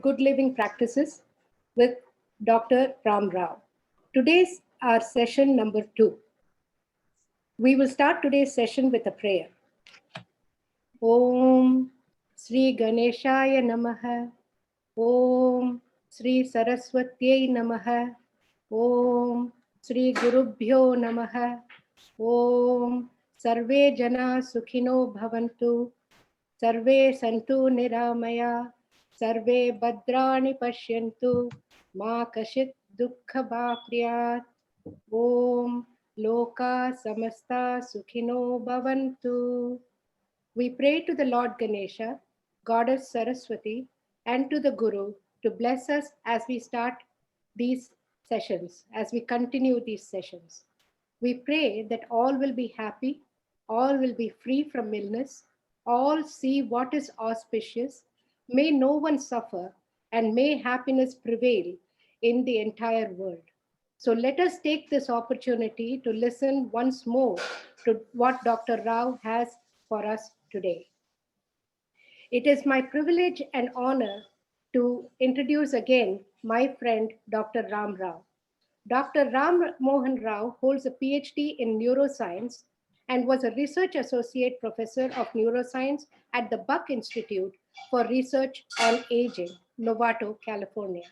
Good Living Practices with Dr. Ram Rao. Today's our session number 2. We will start today's session with a prayer. Om Sri Ganeshaya Namaha. Om Sri Saraswatyai Namaha. Om Sri Gurubhyo Namaha. Om Sarve Jana Sukhino Bhavantu. Sarve Santu Niramaya. Sarve Bhadrani Pashyantu. Ma Kashit Dukkha Bhapriyat. Om Loka Samasta Sukhino Bhavantu. We pray to the Lord Ganesha, Goddess Saraswati, and to the Guru to bless us as we start these sessions, as we continue these sessions. We pray that all will be happy, all will be free from illness, all see what is auspicious, may no one suffer, and may happiness prevail in the entire world. So let us take this opportunity to listen once more to what Dr. Rao has for us today. It is my privilege and honor to introduce again my friend, Dr. Ram Rao. Dr. Ram Mohan Rao holds a PhD in neuroscience and was a research associate professor of neuroscience at the Buck Institute for Research on Aging, Novato, California.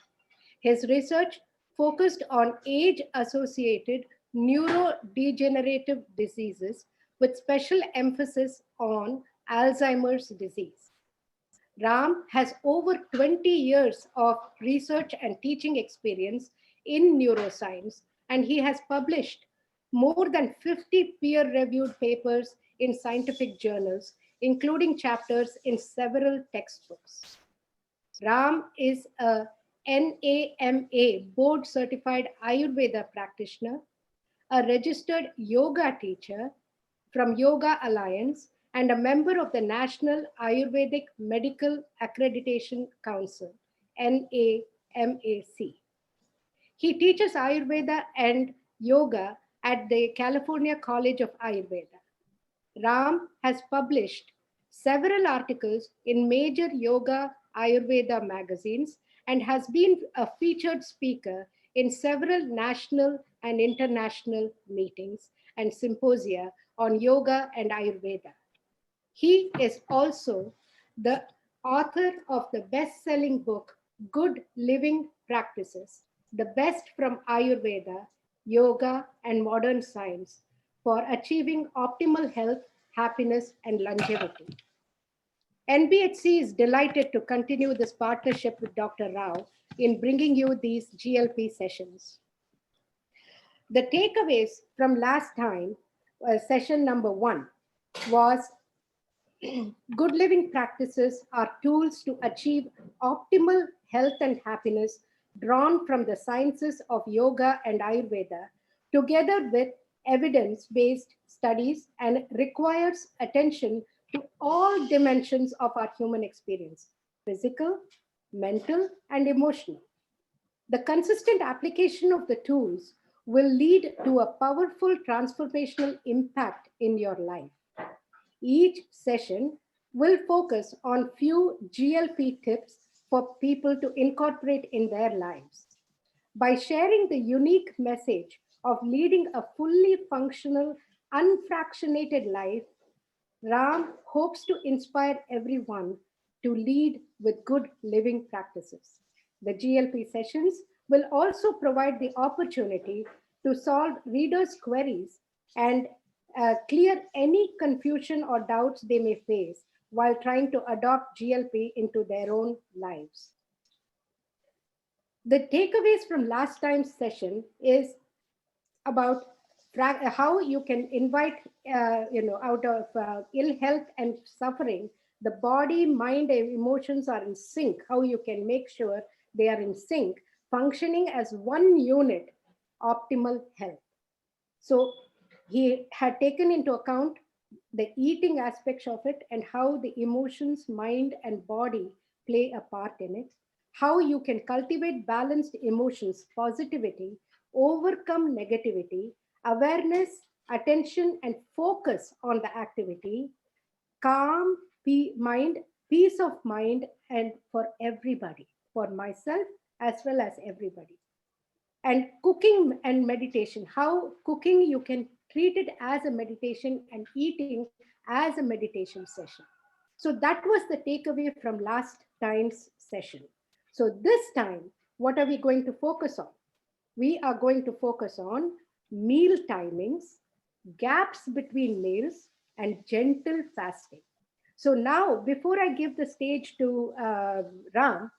His research focused on age-associated neurodegenerative diseases with special emphasis on Alzheimer's disease. Ram has over 20 years of research and teaching experience in neuroscience, and he has published more than 50 peer-reviewed papers in scientific journals, including chapters in several textbooks. Ram is a NAMA board-certified Ayurveda practitioner, a registered yoga teacher from Yoga Alliance, and a member of the National Ayurvedic Medical Accreditation Council, NAMAC. He teaches Ayurveda and yoga at the California College of Ayurveda. Ram has published several articles in major yoga Ayurveda magazines and has been a featured speaker in several national and international meetings and symposia on yoga and Ayurveda. He is also the author of the best-selling book, Good Living Practices, the best from Ayurveda, yoga, and modern science for achieving optimal health, happiness, and longevity. NBHC is delighted to continue this partnership with Dr. Rao in bringing you these GLP sessions. The takeaways from last time, session number 1, was good living practices are tools to achieve optimal health and happiness drawn from the sciences of yoga and Ayurveda, together with evidence-based studies, and requires attention to all dimensions of our human experience: physical, mental, and emotional. The consistent application of the tools will lead to a powerful transformational impact in your life. Each session will focus on few GLP tips for people to incorporate in their lives. By sharing the unique message of leading a fully functional, unfractionated life, Ram hopes to inspire everyone to lead with good living practices. The GLP sessions will also provide the opportunity to solve readers' queries and clear any confusion or doubts they may face while trying to adopt GLP into their own lives. The takeaways from last time's session is about how you can invite, out of ill health and suffering, the body, mind, and emotions are in sync, how you can make sure they are in sync, functioning as one unit, optimal health. So he had taken into account the eating aspects of it and how the emotions, mind, and body play a part in it, how you can cultivate balanced emotions, positivity, overcome negativity, awareness, attention, and focus on the activity, calm mind, peace of mind, and for everybody. for myself as well as everybody. And cooking and meditation, how cooking you can treat it as a meditation and eating as a meditation session. So that was the takeaway from last time's session. So this time, what are we going to focus on? We are going to focus on meal timings, gaps between meals, and gentle fasting. So now, before I give the stage to Ram,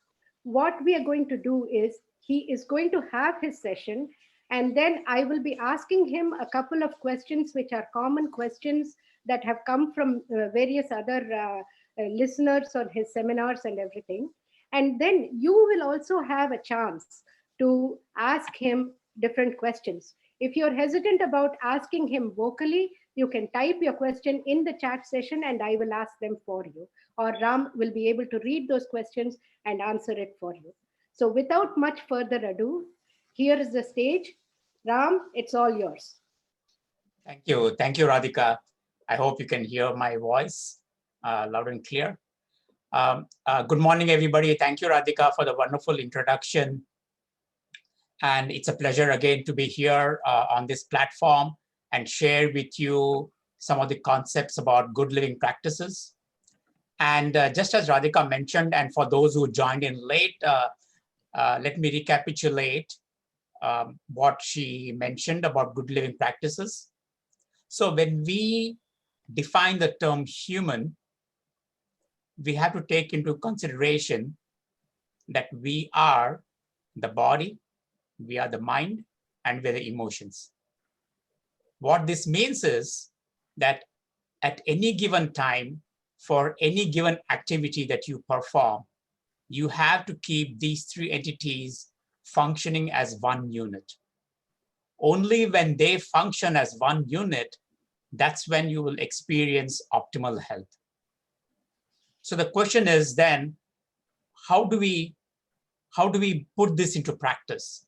what we are going to do is he is going to have his session, and then I will be asking him a couple of questions which are common questions that have come from various other listeners on his seminars and everything. And then you will also have a chance to ask him different questions. If you're hesitant about asking him vocally, you can type your question in the chat session and I will ask them for you. Or Ram will be able to read those questions and answer it for you. So without much further ado, here is the stage. Ram, it's all yours. Thank you. Thank you, Radhika. I hope you can hear my voice loud and clear. Good morning, everybody. Thank you, Radhika, for the wonderful introduction. And it's a pleasure again to be here on this platform and share with you some of the concepts about good living practices. And just as Radhika mentioned, and for those who joined in late, let me recapitulate what she mentioned about good living practices. So when we define the term human, we have to take into consideration that we are the body, we are the mind, and we are the emotions. What this means is that at any given time, for any given activity that you perform, you have to keep these three entities functioning as one unit. Only when they function as one unit, that's when you will experience optimal health. So the question is then, how do we put this into practice?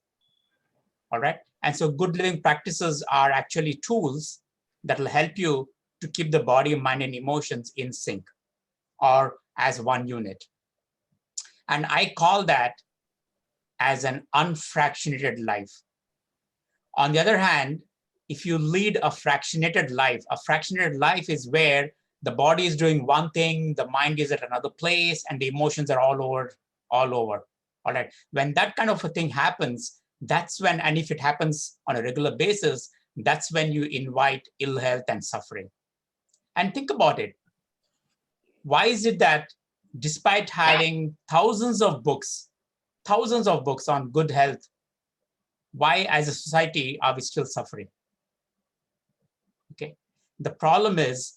All right. And so good living practices are actually tools that will help you to keep the body, mind, and emotions in sync or as one unit. And I call that as an unfractionated life. On the other hand, if you lead a fractionated life is where the body is doing one thing, the mind is at another place, and the emotions are all over. All right. When that kind of a thing happens, that's when, and if it happens on a regular basis, that's when you invite ill health and suffering. And think about it. Why is it that despite having thousands of books on good health, why as a society are we still suffering? Okay. The problem is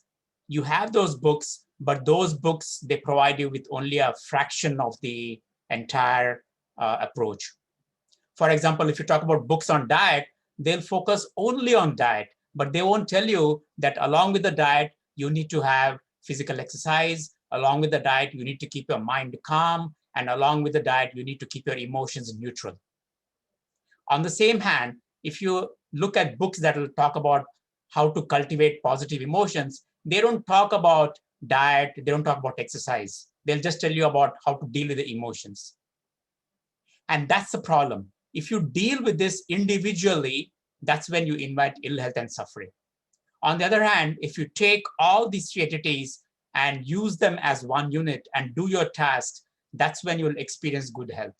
you have those books, but those books, they provide you with only a fraction of the entire approach. For example, if you talk about books on diet, they'll focus only on diet, but they won't tell you that along with the diet, you need to have physical exercise. Along with the diet, you need to keep your mind calm. And along with the diet, you need to keep your emotions neutral. On the same hand, if you look at books that will talk about how to cultivate positive emotions, they don't talk about diet, they don't talk about exercise. They'll just tell you about how to deal with the emotions. And that's the problem. If you deal with this individually, that's when you invite ill health and suffering. On the other hand, if you take all these three entities and use them as one unit and do your tasks, that's when you'll experience good health.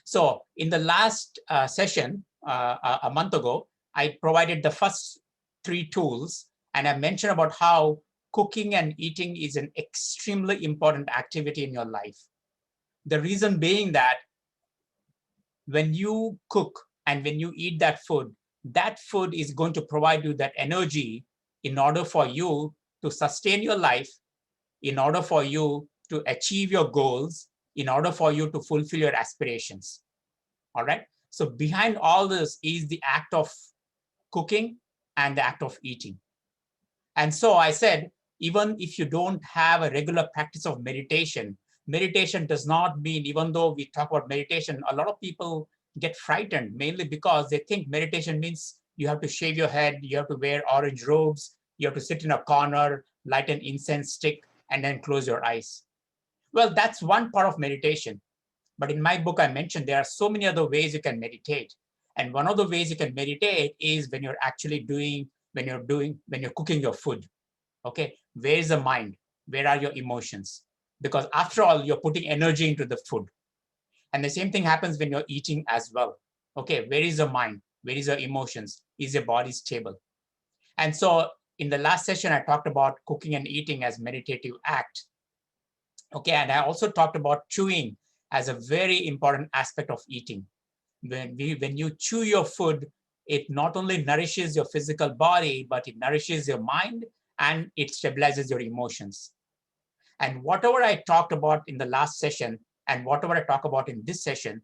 So in the last session, a month ago, I provided the first three tools, and I mentioned about how cooking and eating is an extremely important activity in your life. The reason being that when you cook and when you eat that food is going to provide you that energy in order for you to sustain your life, in order for you to achieve your goals, in order for you to fulfill your aspirations. All right. So behind all this is the act of cooking and the act of eating. And so I said, even if you don't have a regular practice of meditation, meditation does not mean, even though we talk about meditation, a lot of people get frightened, mainly because they think meditation means you have to shave your head, you have to wear orange robes, you have to sit in a corner, light an incense stick, and then close your eyes. Well, that's one part of meditation. But in my book, I mentioned there are so many other ways you can meditate. And one of the ways you can meditate is when you're actually when you're cooking your food. Okay, where is the mind? Where are your emotions? Because after all, you're putting energy into the food. And the same thing happens when you're eating as well. Okay, where is your mind? Where is your emotions? Is your body stable? And so in the last session, I talked about cooking and eating as meditative act. Okay, and I also talked about chewing as a very important aspect of eating. When you chew your food, it not only nourishes your physical body, but it nourishes your mind and it stabilizes your emotions. And whatever I talked about in the last session and whatever I talk about in this session,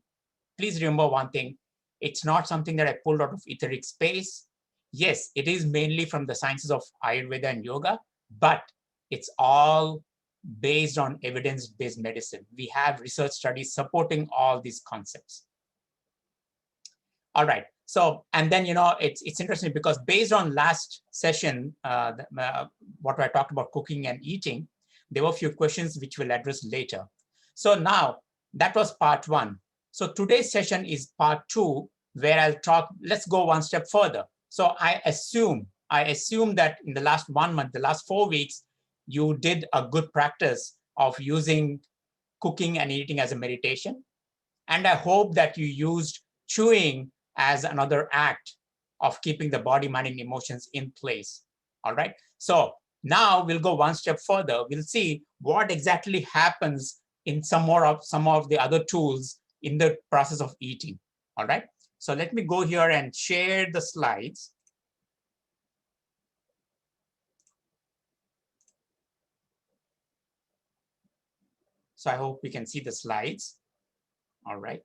please remember one thing, it's not something that I pulled out of etheric space. Yes, it is mainly from the sciences of Ayurveda and yoga, but it's all based on evidence-based medicine. We have research studies supporting all these concepts. All right. So, and then, it's interesting because based on last session, what I talked about cooking and eating, there were a few questions which we'll address later. So now that was part one. So today's session is part two, where I'll talk, let's go one step further. So I assume that in the last 1 month, the last 4 weeks, you did a good practice of using cooking and eating as a meditation. And I hope that you used chewing as another act of keeping the body, mind, and emotions in place. All right. So now we'll go one step further. We'll see what exactly happens in some of the other tools in the process of eating. All right. So let me go here and share the slides. So I hope we can see the slides. All right.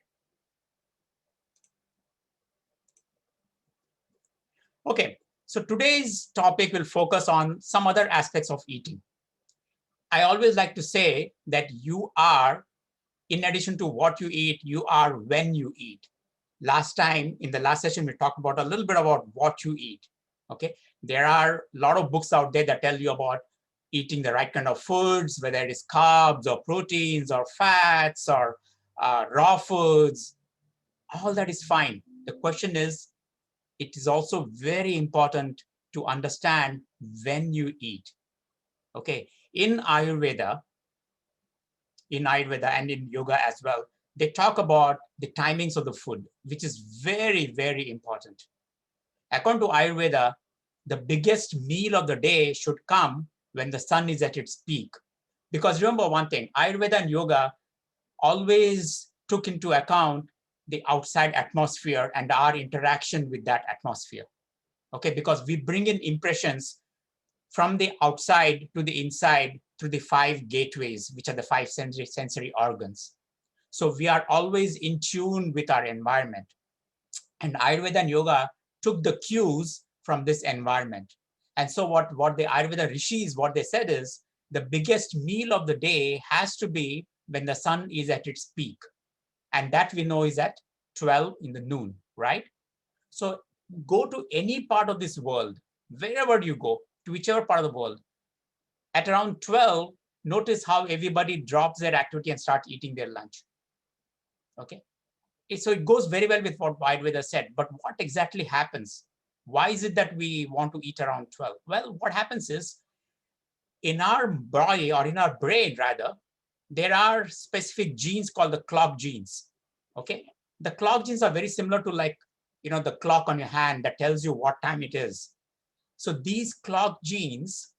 Okay, so today's topic will focus on some other aspects of eating. I always like to say that you are, in addition to what you eat, you are when you eat. Last time, in the last session, we talked about a little bit about what you eat. Okay, there are a lot of books out there that tell you about eating the right kind of foods, whether it is carbs or proteins or fats or raw foods. All that is fine. The question is, it is also very important to understand when you eat. Okay, in Ayurveda and in yoga as well, they talk about the timings of the food, which is very, very important. According to Ayurveda, the biggest meal of the day should come when the sun is at its peak. Because remember one thing, Ayurveda and yoga always took into account the outside atmosphere and our interaction with that atmosphere. Okay, because we bring in impressions from the outside to the inside through the 5 gateways, which are the 5 sensory organs. So we are always in tune with our environment. And Ayurveda and yoga took the cues from this environment. And so what the Ayurveda rishis, what they said is, the biggest meal of the day has to be when the sun is at its peak. And that we know is at 12 in the noon, right? So go to any part of this world, wherever you go, to whichever part of the world, at around 12, notice how everybody drops their activity and starts eating their lunch. Okay. So it goes very well with what Ayurveda said, but what exactly happens? Why is it that we want to eat around 12? Well, what happens is, in our body, or in our brain rather, there are specific genes called the clock genes. Okay. The clock genes are very similar to, like, the clock on your hand that tells you what time it is. So these clock genes,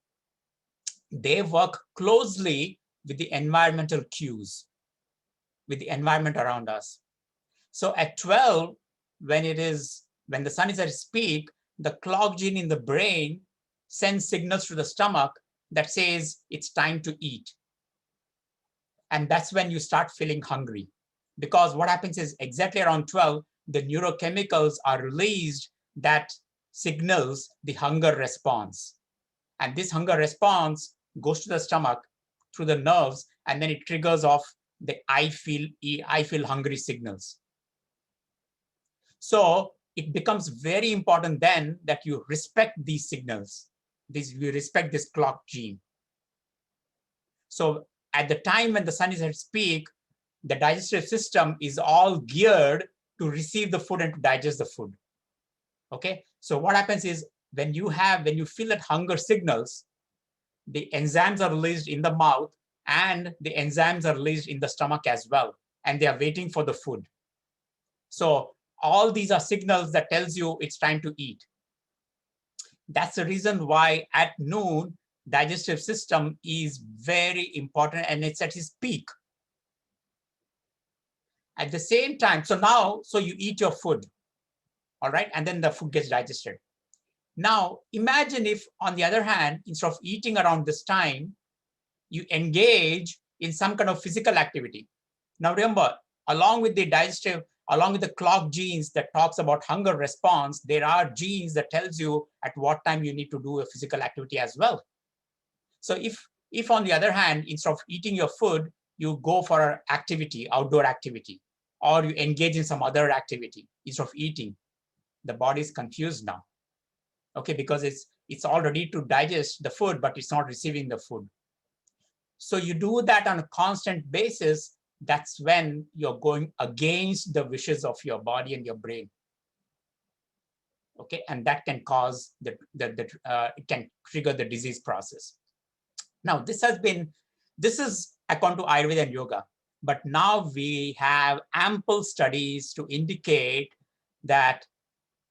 they work closely with the environmental cues, with the environment around us. So at 12, when the sun is at its peak, the clock gene in the brain sends signals to the stomach that says it's time to eat. And that's when you start feeling hungry. Because what happens is, exactly around 12, the neurochemicals are released that signals the hunger response. And this hunger response goes to the stomach through the nerves, and then it triggers off the I feel hungry signals. So it becomes very important then that you respect these signals. You respect this clock gene. So at the time when the sun is at its peak, the digestive system is all geared to receive the food and to digest the food. Okay, so what happens is when you feel that hunger signals, the enzymes are released in the mouth and the enzymes are released in the stomach as well, and they are waiting for the food. So all these are signals that tells you it's time to eat. That's the reason why at noon, digestive system is very important and it's at its peak. At the same time, so you eat your food, all right, and then the food gets digested. Now, imagine if, on the other hand, instead of eating around this time, you engage in some kind of physical activity. Now, remember, along with the digestive, along with the clogged genes that talks about hunger response, there are genes that tells you at what time you need to do a physical activity as well. So if on the other hand, instead of eating your food, you go for an activity, outdoor activity, or you engage in some other activity instead of eating, the body is confused now. Okay, because it's all ready to digest the food, but it's not receiving the food. So you do that on a constant basis, that's when you're going against the wishes of your body and your brain. Okay, and that can cause it can trigger the disease process. Now, this is according to Ayurveda and yoga, but now we have ample studies to indicate that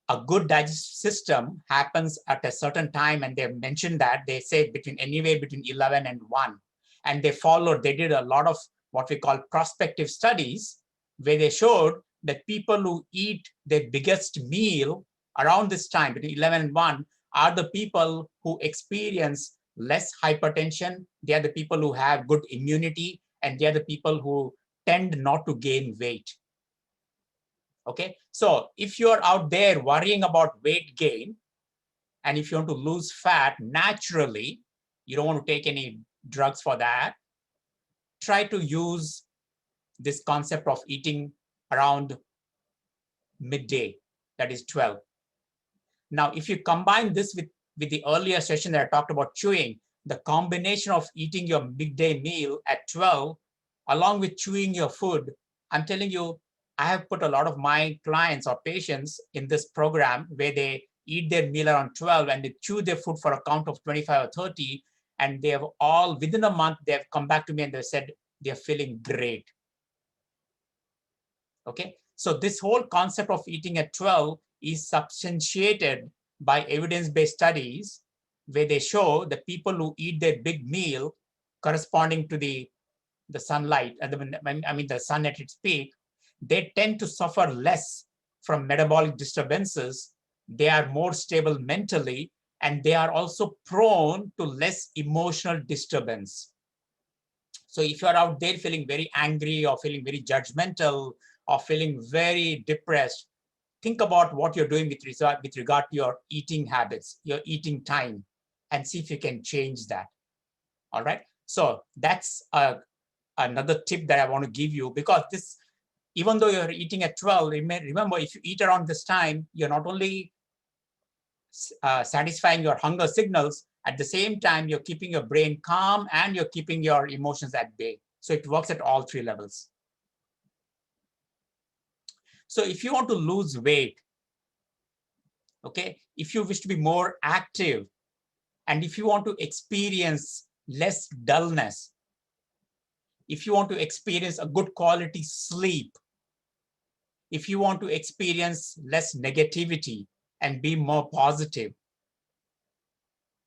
a good digestive system happens at a certain time, and they mentioned that they say anywhere between 11 and 1. And they did a lot of what we call prospective studies, where they showed that people who eat their biggest meal around this time, between 11 and 1, are the people who experience less hypertension. They are the people who have good immunity, and they are the people who tend not to gain weight. Okay, so if you're out there worrying about weight gain, and if you want to lose fat naturally, you don't want to take any drugs for that, try to use this concept of eating around midday, that is 12. Now, if you combine this with the earlier session that I talked about chewing, the combination of eating your midday meal at 12, along with chewing your food, I'm telling you, I have put a lot of my clients or patients in this program where they eat their meal around 12 and they chew their food for a count of 25 or 30. And they have all, within a month, they have come back to me and they said they're feeling great. Okay, so this whole concept of eating at 12 is substantiated by evidence-based studies where they show that people who eat their big meal corresponding to the sunlight, the sun at its peak, they tend to suffer less from metabolic disturbances. They are more stable mentally, and they are also prone to less emotional disturbance. So if you're out there feeling very angry or feeling very judgmental or feeling very depressed, think about what you're doing with regard to your eating habits, your eating time, and see if you can change that. All right. So that's another tip that I want to give you, because this, even though you're eating at 12, remember, if you eat around this time, you're not only satisfying your hunger signals, at the same time, you're keeping your brain calm and you're keeping your emotions at bay. So it works at all 3 levels. So if you want to lose weight, okay, if you wish to be more active, and if you want to experience less dullness, if you want to experience a good quality sleep, if you want to experience less negativity and be more positive,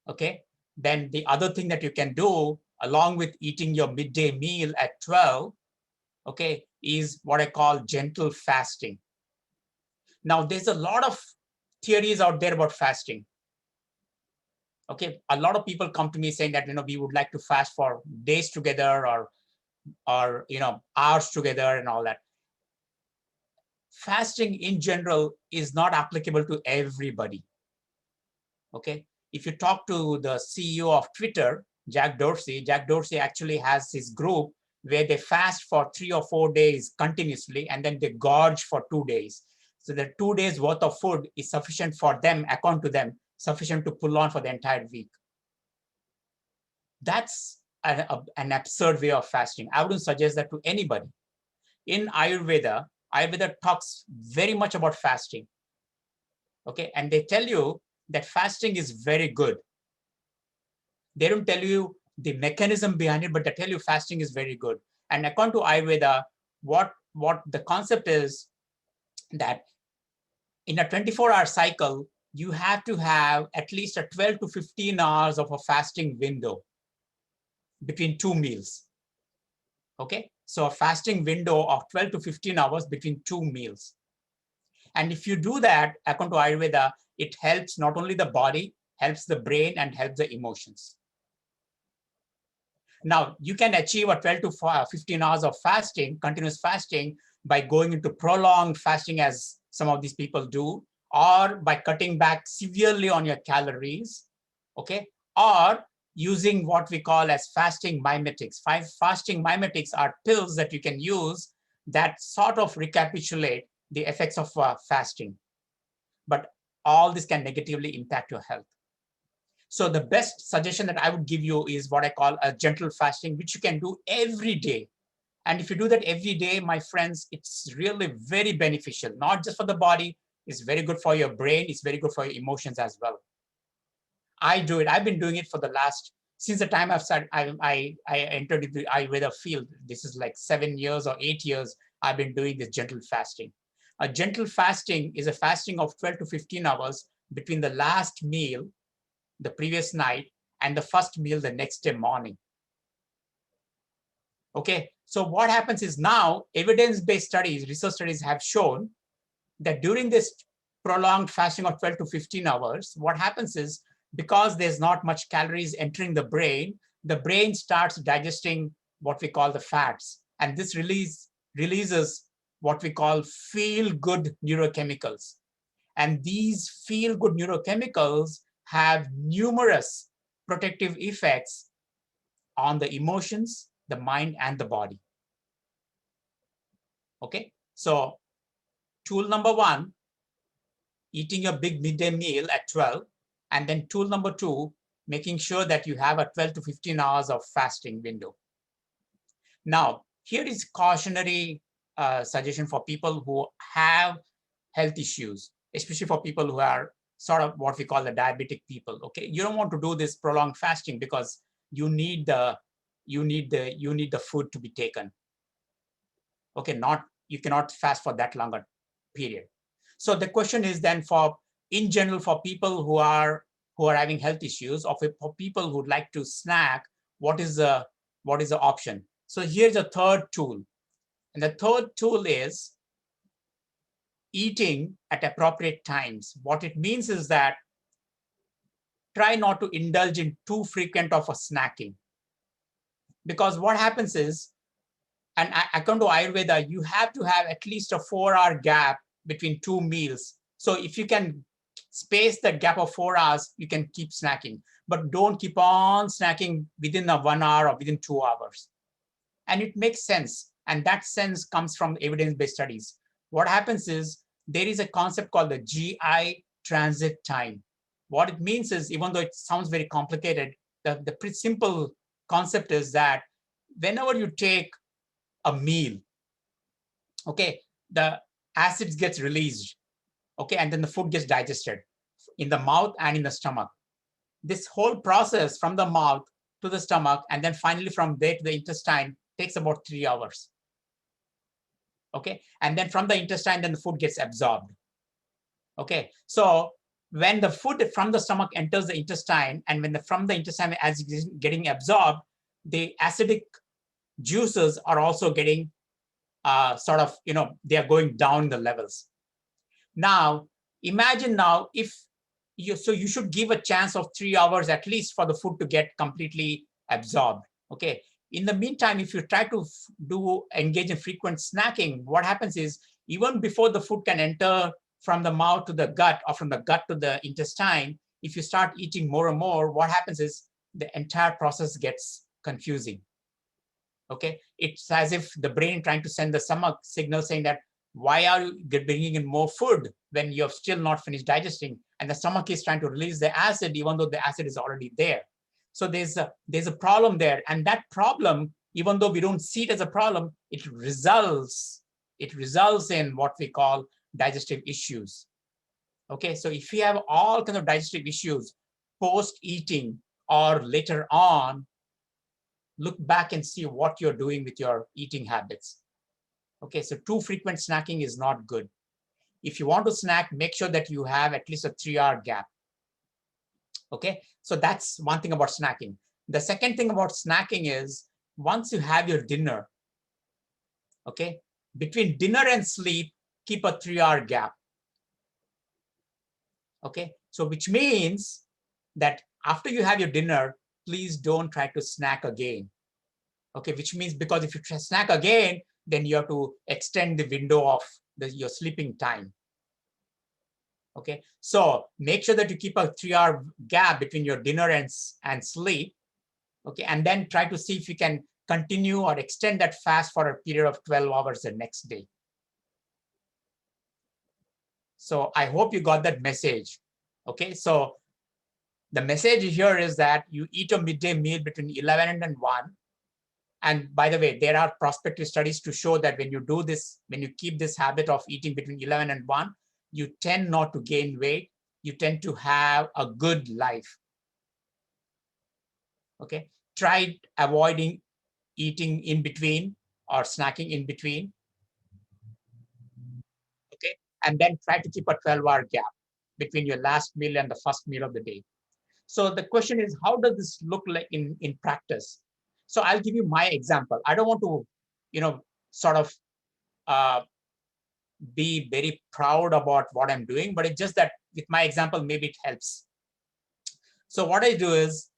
okay, then the other thing that you can do along with eating your midday meal at 12, okay, is what I call gentle fasting. Now, there's a lot of theories out there about fasting. Okay, a lot of people come to me saying that, we would like to fast for days together or hours together and all that. Fasting in general is not applicable to everybody. Okay, if you talk to the CEO of Twitter, Jack Dorsey actually has his group where they fast for 3 or 4 days continuously, and then they gorge for 2 days. So the 2 days worth of food is sufficient for them, according to them, sufficient to pull on for the entire week. That's an absurd way of fasting. I wouldn't suggest that to anybody. in Ayurveda, Ayurveda talks very much about fasting. Okay, and they tell you that fasting is very good. They don't tell you the mechanism behind it, but they tell you fasting is very good. And according to Ayurveda, what the concept is that in a 24-hour cycle, you have to have at least a 12 to 15 hours of a fasting window between two meals. Okay, so a fasting window of 12 to 15 hours between two meals. And if you do that, according to Ayurveda, it helps not only the body, helps the brain, and helps the emotions. Now, you can achieve a 12 to 15 hours of fasting, continuous fasting, by going into prolonged fasting as some of these people do, or by cutting back severely on your calories, okay? Or using what we call as fasting mimetics. Fasting mimetics are pills that you can use that sort of recapitulate the effects of fasting. But all this can negatively impact your health. So the best suggestion that I would give you is what I call a gentle fasting, which you can do every day. And if you do that every day, my friends, it's really very beneficial, not just for the body, it's very good for your brain, it's very good for your emotions as well. I do it, I've been doing it for the last, since the time I've started, I entered into the Ayurveda field. This is like 7 years or 8 years, I've been doing this gentle fasting. A gentle fasting is a fasting of 12 to 15 hours between the last meal the previous night and the first meal the next day morning. Okay, so what happens is now evidence-based studies, research studies have shown that during this prolonged fasting of 12 to 15 hours, what happens is because there's not much calories entering the brain starts digesting what we call the fats. And this releases what we call feel-good neurochemicals. And these feel-good neurochemicals have numerous protective effects on the emotions, the mind, and the body. Okay, so tool number 1, eating a big midday meal at 12. And then tool number 2, making sure that you have a 12 to 15 hours of fasting window. Now, here is cautionary suggestion for people who have health issues, especially for people who are sort of what we call the diabetic people. Okay, you don't want to do this prolonged fasting because you need the food to be taken. Okay, you cannot fast for that longer period. So the question is then, for in general, for people who are having health issues, or for people who would like to snack, what is the option? So here's a third tool, and the third tool is eating at appropriate times. What it means is that try not to indulge in too frequent of a snacking, because what happens is, and according to Ayurveda, you have to have at least a 4-hour gap between two meals. So if you can space that gap of 4 hours, you can keep snacking, but don't keep on snacking within a 1 hour or within 2 hours. And it makes sense. And that sense comes from evidence-based studies. What happens is there is a concept called the GI transit time. What it means is, even though it sounds very complicated, the pretty simple concept is that whenever you take a meal, okay, the acids gets released, okay, and then the food gets digested in the mouth and in the stomach. This whole process from the mouth to the stomach and then finally from there to the intestine takes about 3 hours. Okay, and then from the intestine, then the food gets absorbed. Okay, so when the food from the stomach enters the intestine, and when from the intestine as it's getting absorbed, the acidic juices are also getting sort of, they are going down the levels. Now, imagine now if you should give a chance of 3 hours at least for the food to get completely absorbed. Okay. In the meantime, if you try to engage in frequent snacking, what happens is even before the food can enter from the mouth to the gut or from the gut to the intestine, if you start eating more and more, what happens is the entire process gets confusing. Okay, it's as if the brain trying to send the stomach signal saying that, why are you bringing in more food when you have still not finished digesting? And the stomach is trying to release the acid, even though the acid is already there. So there's a problem there. And that problem even though we don't see it as a problem, it results in what we call digestive issues. Okay, so if you have all kinds of digestive issues post-eating or later on, look back and see what you're doing with your eating habits. Okay, so too frequent snacking is not good. If you want to snack, make sure that you have at least a 3-hour gap. Okay, so that's one thing about snacking. The second thing about snacking is once you have your dinner, okay, between dinner and sleep, keep a 3-hour gap. Okay, so which means that after you have your dinner, please don't try to snack again. Okay, which means because if you snack again, then you have to extend the window of your sleeping time. Okay, so make sure that you keep a 3-hour gap between your dinner and sleep. Okay, and then try to see if you can continue or extend that fast for a period of 12 hours the next day. So I hope you got that message. Okay, so the message here is that you eat a midday meal between 11 and 1. And by the way, there are prospective studies to show that when you do this, when you keep this habit of eating between 11 and 1, you tend not to gain weight. You tend to have a good life. Okay, try avoiding eating in between or snacking in between. Okay, and then try to keep a 12-hour gap between your last meal and the first meal of the day. So the question is, how does this look like in practice? So I'll give you my example. I don't want to, sort of be very proud about what I'm doing, but it's just that with my example, maybe it helps. So what I do is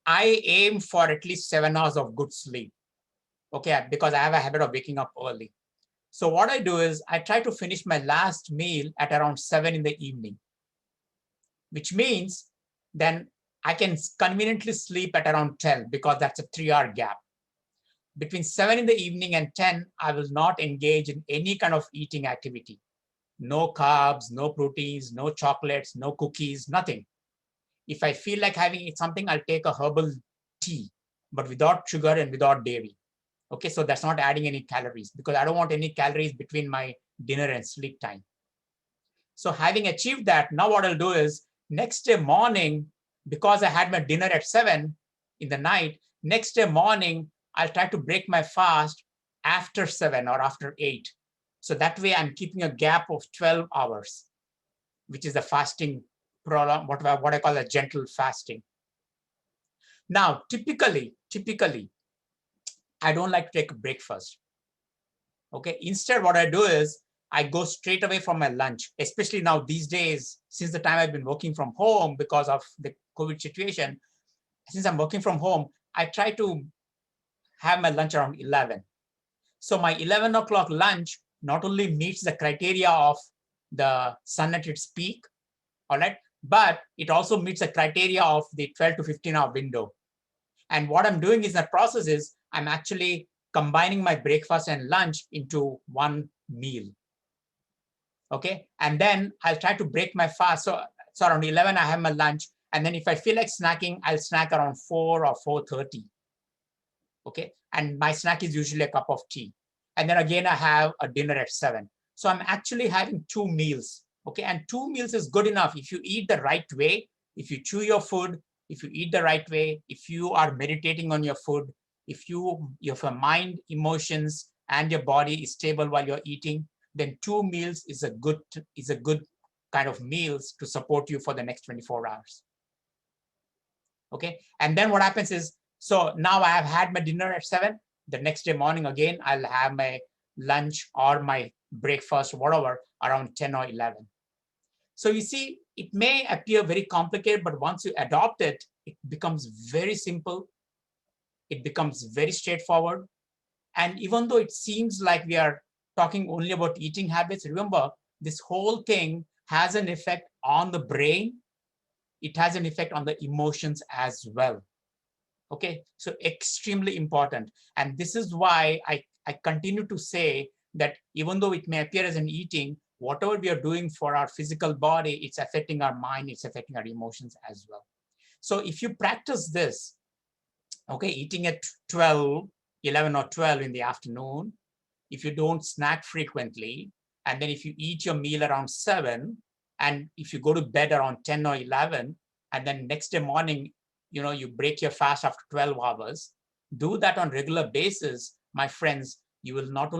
I aim for at least 7 hours of good sleep. Okay, because I have a habit of waking up early. So what I do is I try to finish my last meal at around 7 in the evening, which means then I can conveniently sleep at around 10 because that's a 3-hour gap. Between 7 in the evening and 10, I will not engage in any kind of eating activity. No carbs, no proteins, no chocolates, no cookies, nothing. If I feel like having something, I'll take a herbal tea, but without sugar and without dairy. Okay, so that's not adding any calories because I don't want any calories between my dinner and sleep time. So having achieved that, now what I'll do is next day morning, because I had my dinner at 7 in the night, next day morning, I'll try to break my fast after 7 or after 8. So that way I'm keeping a gap of 12 hours, which is the fasting prolong, what I call a gentle fasting. Now, typically, I don't like to take a breakfast. Okay, instead what I do is I go straight away from my lunch, especially now these days, since the time I've been working from home because of the COVID situation, since I'm working from home, I try to have my lunch around 11. So my 11 o'clock lunch not only meets the criteria of the sun at its peak, all right, but it also meets the criteria of the 12 to 15 hour window. And what I'm doing is that process is I'm actually combining my breakfast and lunch into one meal. Okay, and then I'll try to break my fast. So around 11, I have my lunch. And then if I feel like snacking, I'll snack around 4 or 4:30. Okay, and my snack is usually a cup of tea. And then again, I have a dinner at 7. So I'm actually having 2 meals. Okay, and 2 meals is good enough. If you eat the right way, if you chew your food, if you eat the right way, if you are meditating on your food, if your mind, emotions, and your body is stable while you're eating, then 2 meals is a good kind of meals to support you for the next 24 hours. Okay, and then what happens is, so now I have had my dinner at 7. The next day morning, again, I'll have my lunch or my breakfast, whatever, around 10 or 11. So you see, it may appear very complicated, but once you adopt it, it becomes very simple. It becomes very straightforward. And even though it seems like we are talking only about eating habits, remember, this whole thing has an effect on the brain. It has an effect on the emotions as well. Okay, so extremely important. And this is why I continue to say that even though it may appear as an eating, whatever we are doing for our physical body, it's affecting our mind, it's affecting our emotions as well. So if you practice this, Okay, eating at 12, 11 or 12 in the afternoon, if you don't snack frequently, and then if you eat your meal around 7, and if you go to bed around 10 or 11, and then next day morning, you break your fast after 12 hours, do that on regular basis, my friends, you will not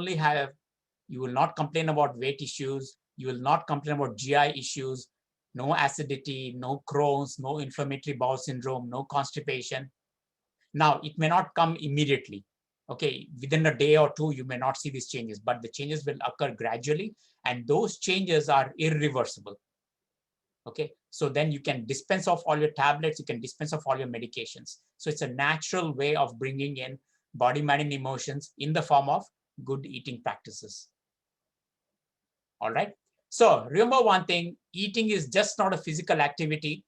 complain about weight issues, you will not complain about GI issues, no acidity, no Crohn's, no inflammatory bowel syndrome, no constipation. Now, it may not come immediately. Okay, within a day or two, you may not see these changes, but the changes will occur gradually, and those changes are irreversible. Okay, so then you can dispense off all your tablets, you can dispense off all your medications. So it's a natural way of bringing in body, mind, and emotions in the form of good eating practices. All right. So remember one thing, eating is just not a physical activity.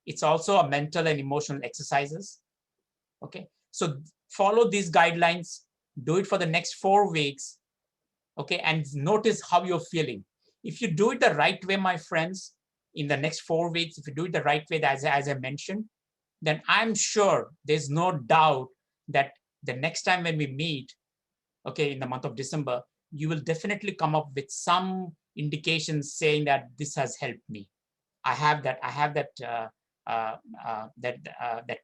It's also a mental and emotional exercises. Okay, so follow these guidelines, do it for the next 4 weeks, okay, and notice how you're feeling. If you do it the right way, my friends, in the next 4 weeks, if you do it the right way, as I mentioned, then I'm sure there's no doubt that the next time when we meet, okay, in the month of December, you will definitely come up with some indications saying that this has helped me. I have that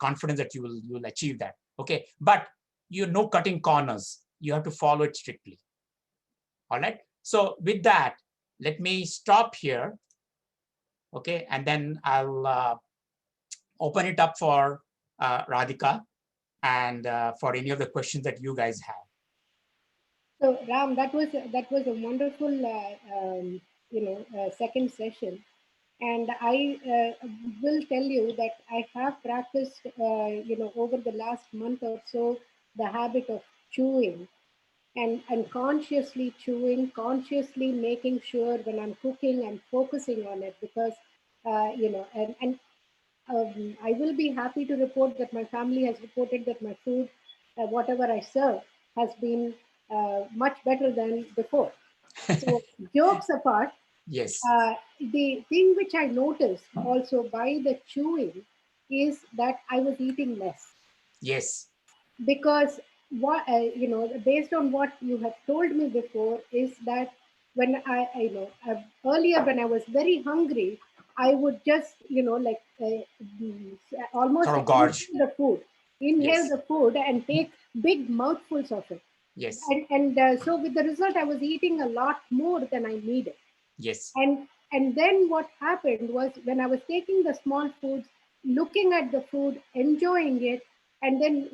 confidence that you will achieve that. Okay, but no cutting corners. You have to follow it strictly. All right. So with that, let me stop here. Okay, and then I'll open it up for Radhika and for any of the questions that you guys have. So Ram, that was a wonderful second session, and I will tell you that I have practiced over the last month or so the habit of chewing, and consciously chewing, consciously making sure when I'm cooking I'm focusing on it, because I will be happy to report that my family has reported that my food, whatever I serve, has been much better than before. So, jokes apart, Yes. the thing which I noticed also by the chewing is that I was eating less, Yes. because what based on what you have told me before is that when earlier when I was very hungry, I would just almost Sort of gorge. inhale Yes. the food and take big mouthfuls of it, Yes. and so with the result I was eating a lot more than I needed. Yes. And then what happened was, when I was taking the small foods, looking at the food, enjoying it, and then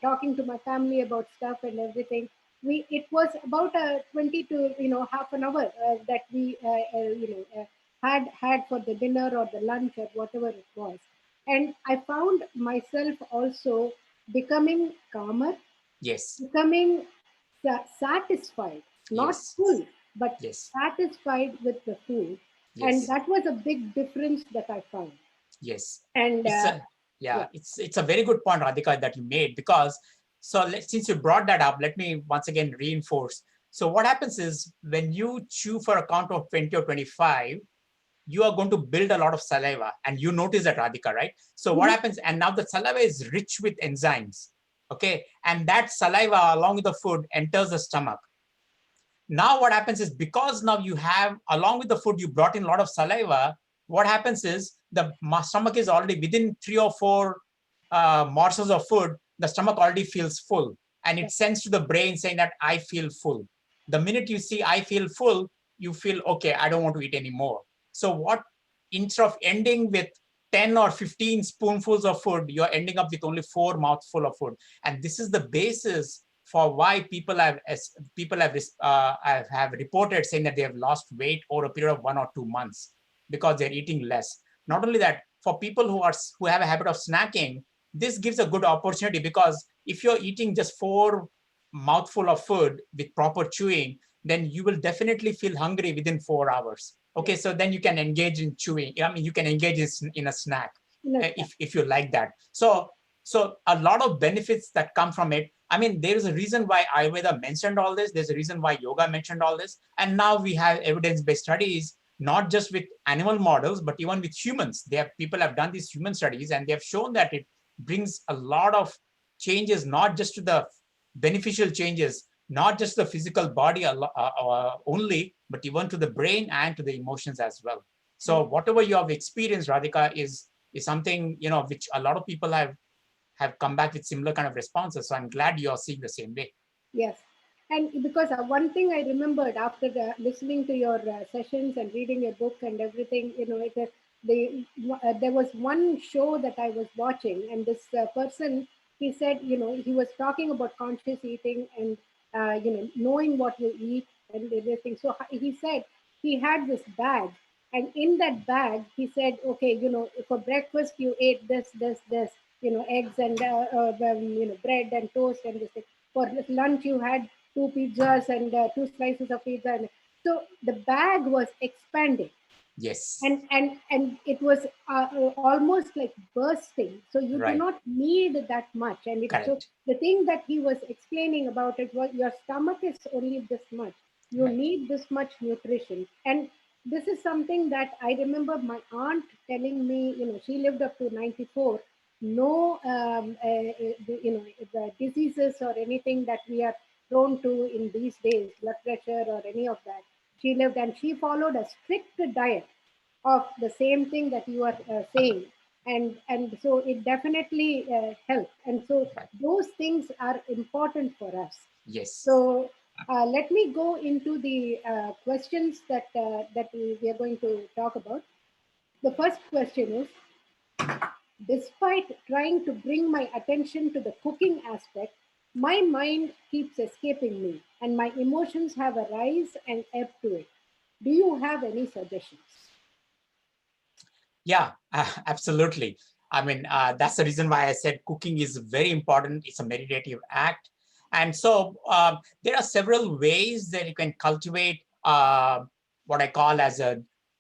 talking to my family about stuff and everything, we it was about a 20 to half an hour that we had for the dinner or the lunch or whatever it was. And I found myself also becoming calmer, Yes. becoming satisfied, not Yes. full, but Yes. satisfied with the food. And Yes. that was a big difference that I found. Yes. And It's a yeah, it's a very good point, Radhika, that you made, because since you brought that up, let me once again reinforce. So what happens is, when you chew for a count of 20 or 25, you are going to build a lot of saliva, and you notice that, Radhika, right? So what mhm, happens, and now the saliva is rich with enzymes, okay, and that saliva along with the food enters the stomach. Now what happens is, because now you have, along with the food, you brought in a lot of saliva, what happens is the stomach is already within 3 or 4 morsels of food, the stomach already feels full, and yeah, it sends to the brain saying that I feel full. The minute you see I feel full, you feel, okay, I don't want to eat anymore. So what, instead of ending with 10 or 15 spoonfuls of food, you're ending up with only 4 mouthful of food. And this is the basis for why have reported saying that they have lost weight over a period of 1 or 2 months, because they're eating less. Not only that, for people who have a habit of snacking, this gives a good opportunity, because if you're eating just 4 mouthful of food with proper chewing, then you will definitely feel hungry within 4 hours. Okay, yeah, so then you can engage in chewing. I mean, you can engage in a snack if you like that. So a lot of benefits that come from it. I mean, there is a reason why Ayurveda mentioned all this. There's a reason why yoga mentioned all this. And now we have evidence-based studies, not just with animal models, but even with humans. People have done these human studies, and they have shown that brings a lot of changes, not just to the beneficial changes, not just the physical body only, but even to the brain and to the emotions as well. So whatever you have experienced, Radhika, is something, you know, which a lot of people have come back with similar kind of responses. So I'm glad you're seeing the same way. Yes. And because one thing I remembered after listening to your sessions and reading your book and everything, you know, there was one show that I was watching, and this person, he said, you know, he was talking about conscious eating and, you know, knowing what you eat and everything. So he said he had this bag, and in that bag, he said, okay, you know, for breakfast you ate this, you know, eggs and, you know, bread and toast and this thing. For lunch you had two pizzas and two slices of pizza, and so the bag was expanding, Yes. and it was almost like bursting, so you do Right. not need that much. And so Correct. the thing that he was explaining about it was your stomach is only this much, you Right. need this much nutrition. And this is something that I remember my aunt telling me. You know, she lived up to 94. No you know, the diseases or anything that we are prone to in these days, blood pressure or any of that. She lived, and she followed a strict diet of the same thing that you are saying. And so it definitely helped, and so Right. those things are important for us. Yes. So let me go into the questions that we are going to talk about. The first question is, despite trying to bring my attention to the cooking aspect, my mind keeps escaping me, and my emotions have a rise and ebb to it. Do you have any suggestions? Yeah, absolutely. I mean, that's the reason why I said cooking is very important. It's a meditative act. And so there are several ways that you can cultivate what I call as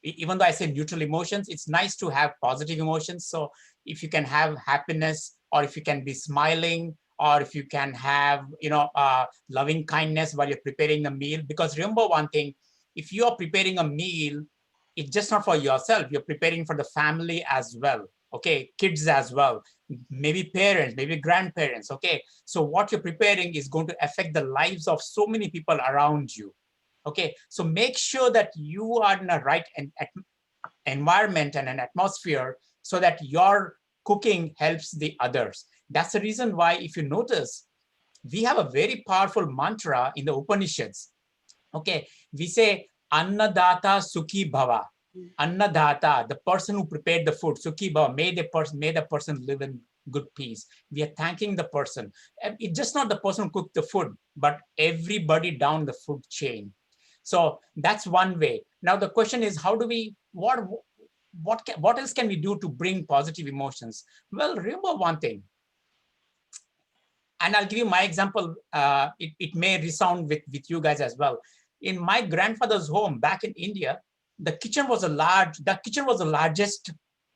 even though I say neutral emotions, it's nice to have positive emotions. So if you can have happiness, or if you can be smiling, or if you can have, you know, loving kindness while you're preparing a meal. Because remember one thing, if you are preparing a meal, it's just not for yourself, you're preparing for the family as well. Okay, kids as well, maybe parents, maybe grandparents. Okay, so what you're preparing is going to affect the lives of so many people around you. Okay, so make sure that you are in a right environment and an atmosphere, so that your cooking helps the others. That's the reason why, if you notice, we have a very powerful mantra in the Upanishads. Okay, we say Annadata Sukhi Bhava. Annadata, the person who prepared the food, Sukhi Bhava, may the person live in good peace. We are thanking the person. And it's just not the person who cooked the food, but everybody down the food chain. So that's one way. Now the question is, how do we, what else can we do to bring positive emotions? Well, remember one thing, and I'll give you my example. It may resound with you guys as well. In my grandfather's home back in India, the kitchen was the largest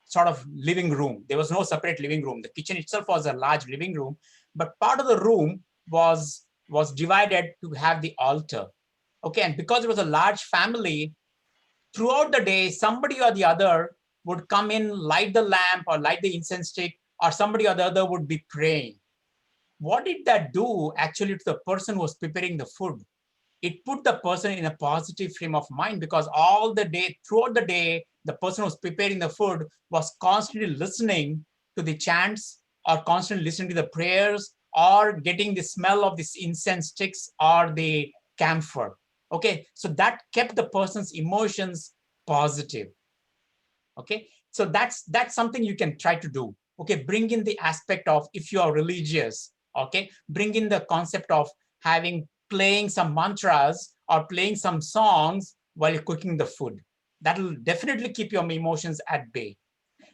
sort of living room. There was no separate living room. The kitchen itself was a large living room, but part of the room was divided to have the altar. Okay, and because it was a large family, throughout the day, somebody or the other would come in, light the lamp or light the incense stick, or somebody or the other would be praying. What did that do actually to the person who was preparing the food? It put the person in a positive frame of mind, because all the day, throughout the day, the person who was preparing the food was constantly listening to the chants, or constantly listening to the prayers, or getting the smell of this incense sticks or the camphor. Okay, so that kept the person's emotions positive. Okay, so that's something you can try to do. Okay, bring in the aspect of, if you are religious, okay, bring in the concept of having, playing some mantras or playing some songs while you're cooking the food. That will definitely keep your emotions at bay.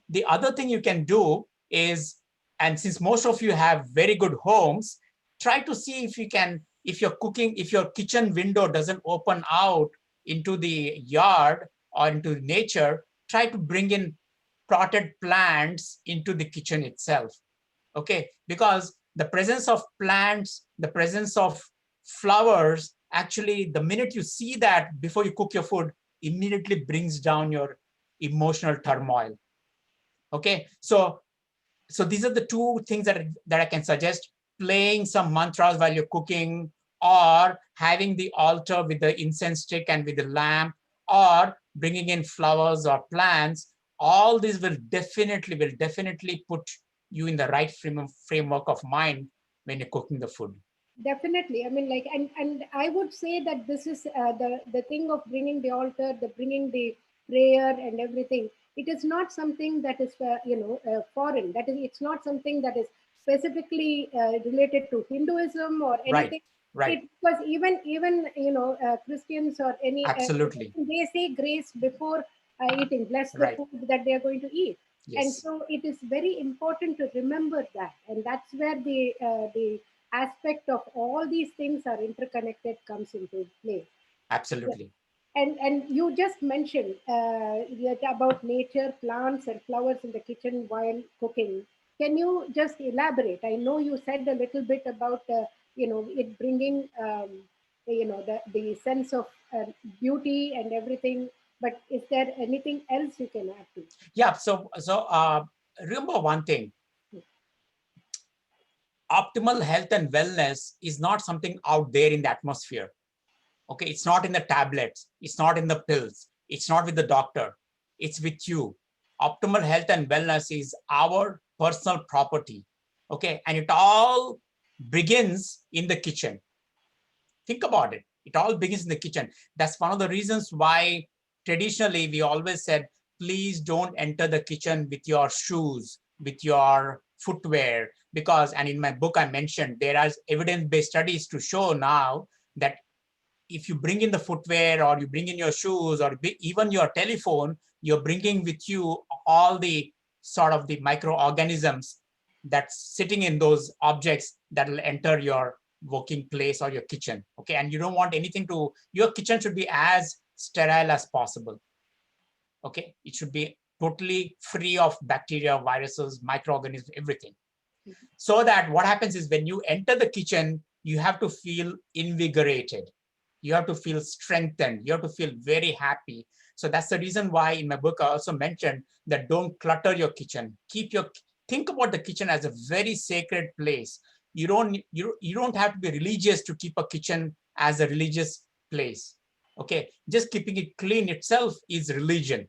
The other thing you can do is, and since most of you have very good homes, try to see if you can, if you're cooking, if your kitchen window doesn't open out into the yard or into nature, try to bring in potted plants into the kitchen itself. Okay, because the presence of plants, the presence of flowers, actually, the minute you see that before you cook your food, immediately brings down your emotional turmoil. Okay, so So these are the two things that I can suggest: playing some mantras while you're cooking, or having the altar with the incense stick and with the lamp, or bringing in flowers or plants. All these will definitely put you in the right framework of mind when you're cooking the food. Definitely. I mean, like, and I would say that this is the thing of bringing the altar, the bringing the prayer and everything. It is not something that is foreign. That is, it's not something that is specifically related to Hinduism or Right, anything. right, It was even Christians or any absolutely, they say grace before eating, bless the right, food that they are going to eat. And yes, so it is very important to remember that, and that's where the aspect of all these things are interconnected comes into play. Yeah. absolutely. And you just mentioned about nature, plants and flowers in the kitchen while cooking. Can you just elaborate? I know you said a little bit about it bringing the sense of beauty and everything, but is there anything else you can add to? Yeah, so remember one thing: optimal health and wellness is not something out there in the atmosphere. Okay, it's not in the tablets, it's not in the pills, it's not with the doctor, it's with you. Optimal health and wellness is our personal property. Okay, and it all begins in the kitchen. Think about it. It all begins in the kitchen. That's one of the reasons why traditionally we always said, please don't enter the kitchen with your shoes, with your footwear, because, and in my book I mentioned, there are evidence-based studies to show now that if you bring in the footwear or you bring in your shoes or even your telephone, you're bringing with you all the sort of the microorganisms that's sitting in those objects that will enter your working place or your kitchen. Okay, and you don't want anything to, your kitchen should be as sterile as possible. Okay, it should be totally free of bacteria, viruses, microorganisms, everything. So that what happens is when you enter the kitchen, you have to feel invigorated. You have to feel strengthened. You have to feel very happy. So that's the reason why in my book, I also mentioned that don't clutter your kitchen. Think about the kitchen as a very sacred place. You don't have to be religious to keep a kitchen as a religious place. Okay, just keeping it clean itself is religion.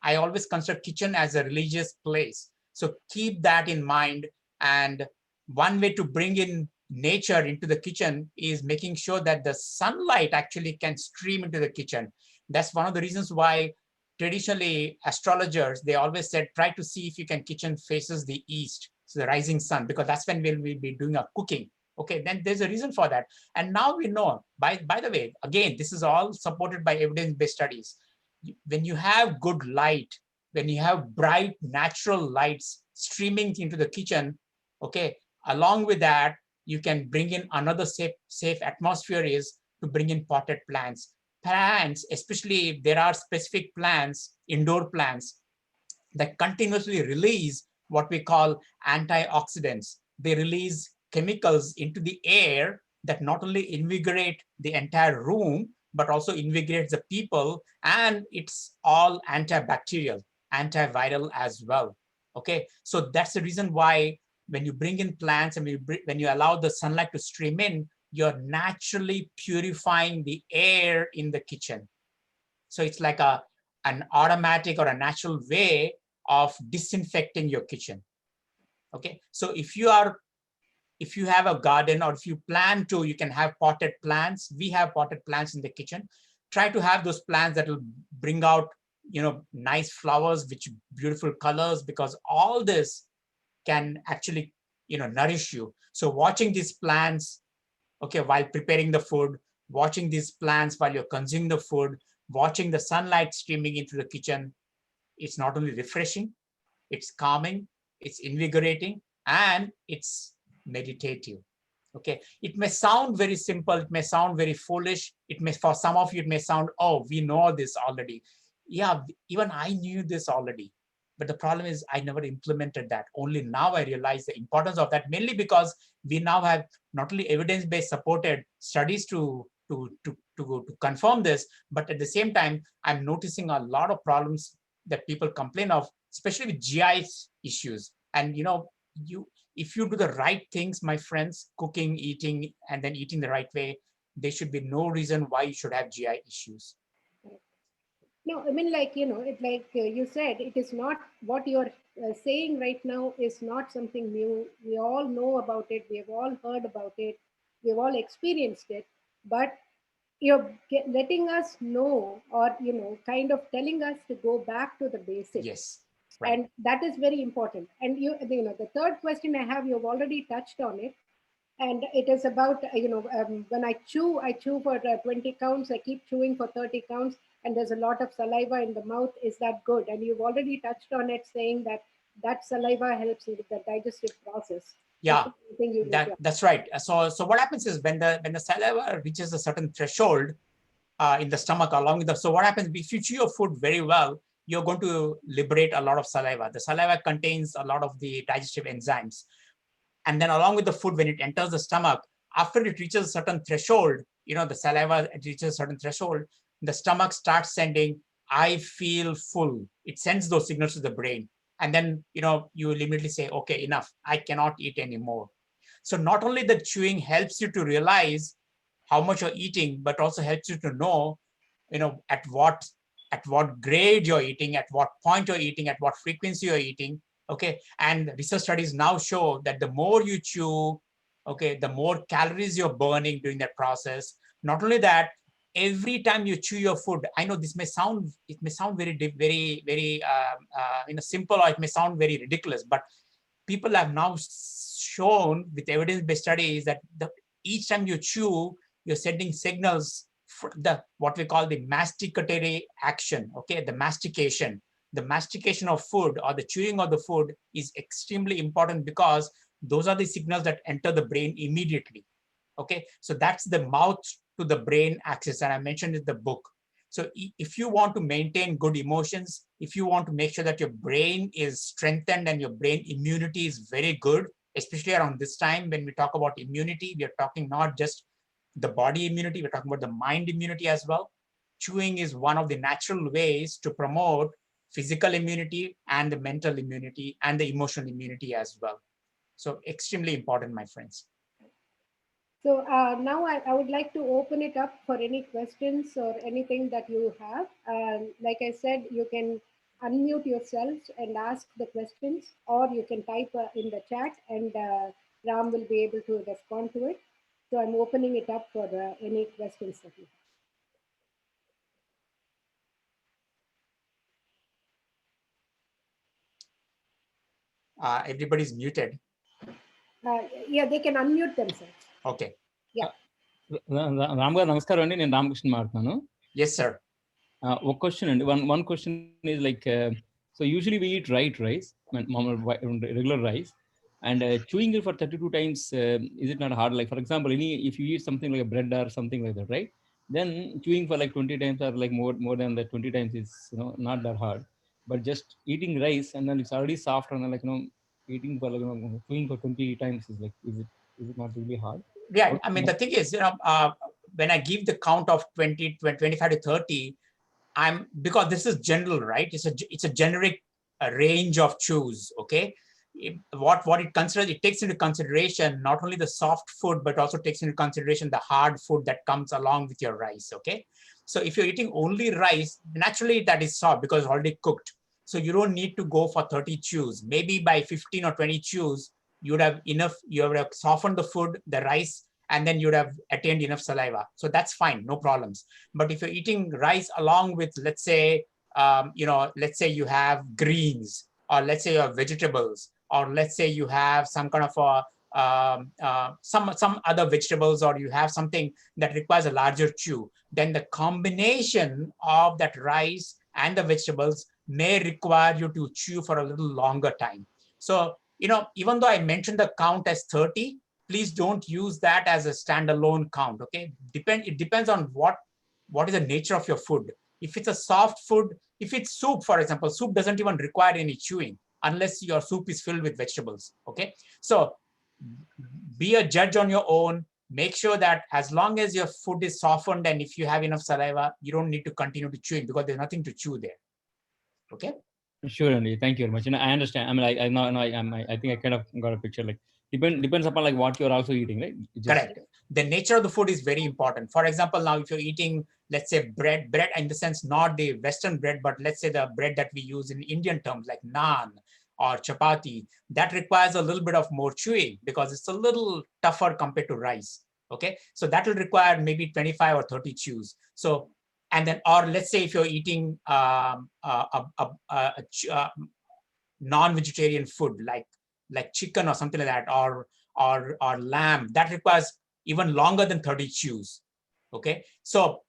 I always consider kitchen as a religious place. So keep that in mind. And one way to bring in nature into the kitchen is making sure that the sunlight actually can stream into the kitchen. That's one of the reasons why traditionally astrologers, they always said, try to see if you can kitchen faces the east, so the rising sun, because that's when we'll be doing our cooking. Okay, then there's a reason for that. And now we know, by the way, again, this is all supported by evidence-based studies. When you have good light, when you have bright natural lights streaming into the kitchen, okay, along with that, you can bring in another safe atmosphere is to bring in potted plants. Plants, especially if there are specific plants, indoor plants, that continuously release what we call antioxidants. They release chemicals into the air that not only invigorate the entire room, but also invigorates the people, and it's all antibacterial, antiviral as well. Okay, so that's the reason why when you bring in plants and when you allow the sunlight to stream in, you're naturally purifying the air in the kitchen. So it's like an automatic or a natural way of disinfecting your kitchen. Okay, so if you have a garden or if you plan to, you can have potted plants. We have potted plants in the kitchen. Try to have those plants that will bring out nice flowers, which beautiful colors, because all this can actually nourish you. So watching these plants, okay, while preparing the food, watching these plants while you're consuming the food, watching the sunlight streaming into the kitchen, it's not only refreshing, it's calming, it's invigorating, and it's meditative. Okay, it may sound very simple, it may sound very foolish, it may, for some of you, it may sound, oh, we know this already. Yeah, even I knew this already. But the problem is I never implemented that. Only now I realize the importance of that, mainly because we now have not only evidence-based supported studies to confirm this, but at the same time, I'm noticing a lot of problems that people complain of, especially with GI issues. And if you do the right things, my friends, cooking, eating, and then eating the right way, there should be no reason why you should have GI issues. No, I mean, like, you said, it is not what you're saying right now is not something new. We all know about it. We have all heard about it. We have all experienced it. But you're letting us know, or, kind of telling us to go back to the basics. Yes, right. And that is very important. And, the third question I have, you've already touched on it. And it is about when I chew for 20 counts, I keep chewing for 30 counts, and there's a lot of saliva in the mouth. Is that good? And you've already touched on it, saying that that saliva helps with the digestive process. Yeah, that's right. So what happens is when the saliva reaches a certain threshold in the stomach, along with so what happens if you chew your food very well, you're going to liberate a lot of saliva. The saliva contains a lot of the digestive enzymes. And then along with the food, when it enters the stomach, after it reaches a certain threshold, the saliva reaches a certain threshold, the stomach starts sending, I feel full. It sends those signals to the brain. And then, you will immediately say, okay, enough, I cannot eat anymore. So not only the chewing helps you to realize how much you're eating, but also helps you to know, at what grade you're eating, at what point you're eating, at what frequency you're eating. Okay, and research studies now show that the more you chew, okay, the more calories you're burning during that process. Not only that, every time you chew your food, I know this may sound very simple, or it may sound very ridiculous, but people have now shown with evidence-based studies that each time you chew, you're sending signals for what we call the masticatory action. Okay, the mastication of food, or the chewing of the food, is extremely important, because those are the signals that enter the brain immediately. Okay, so that's the mouth to the brain axis, and I mentioned in the book. So if you want to maintain good emotions, if you want to make sure that your brain is strengthened and your brain immunity is very good, especially around this time when we talk about immunity, we are talking not just the body immunity, we're talking about the mind immunity as well. Chewing is one of the natural ways to promote physical immunity and the mental immunity and the emotional immunity as well. So extremely important, my friends. So now I would like to open it up for any questions or anything that you have. Like I said, you can unmute yourselves and ask the questions, or you can type in the chat, and Ram will be able to respond to it. So I'm opening it up for any questions that you have. Everybody's muted. Yeah, they can unmute themselves. Okay. Yeah. Ram garu namaskaram andi, nenu Ramakrishnan maatladunanu. Yes, sir. One question andi. One question is like, so usually we eat white rice, regular rice, and chewing it for 32 times, is it not hard? Like, for example, if you eat something like a bread or something like that, right? Then chewing for like 20 times or like more than that 20 times is not that hard. But just eating rice and then it's already soft, and then like eating for like chewing for 20 times is like, is it not really hard? Yeah, I mean, the thing is, when I give the count of 20, 25 to 30, because this is general, right? It's a generic range of chews. Okay, what it considers, it takes into consideration not only the soft food, but also takes into consideration the hard food that comes along with your rice. Okay, so if you're eating only rice, naturally that is soft because it's already cooked. So you don't need to go for 30 chews. Maybe by 15 or 20 chews, you would have enough, you would have softened the food, the rice, and then you would have attained enough saliva. So that's fine, no problems. But if you're eating rice along with, let's say, let's say you have greens, or let's say you have vegetables, or let's say you have some kind of some other vegetables, or you have something that requires a larger chew, then the combination of that rice and the vegetables may require you to chew for a little longer time. So, even though I mentioned the count as 30, please don't use that as a standalone count. Okay, it depends on what is the nature of your food. If it's a soft food, if it's soup, for example, soup doesn't even require any chewing unless your soup is filled with vegetables. Okay, so be a judge on your own. Make sure that as long as your food is softened and if you have enough saliva, you don't need to continue to chewing, because there's nothing to chew there. Okay. Sure, Andy. Thank you very much. And I understand. I mean, I know, I think I kind of got a picture. Like depends upon like what you're also eating, right? Correct. The nature of the food is very important. For example, now if you're eating, let's say bread in the sense, not the Western bread, but let's say the bread that we use in Indian terms like naan or chapati, that requires a little bit of more chewing because it's a little tougher compared to rice. Okay. So that will require maybe 25 or 30 chews. So, and then, or let's say if you're eating non-vegetarian food like chicken or something like that, or lamb, that requires even longer than 30 chews. Okay, so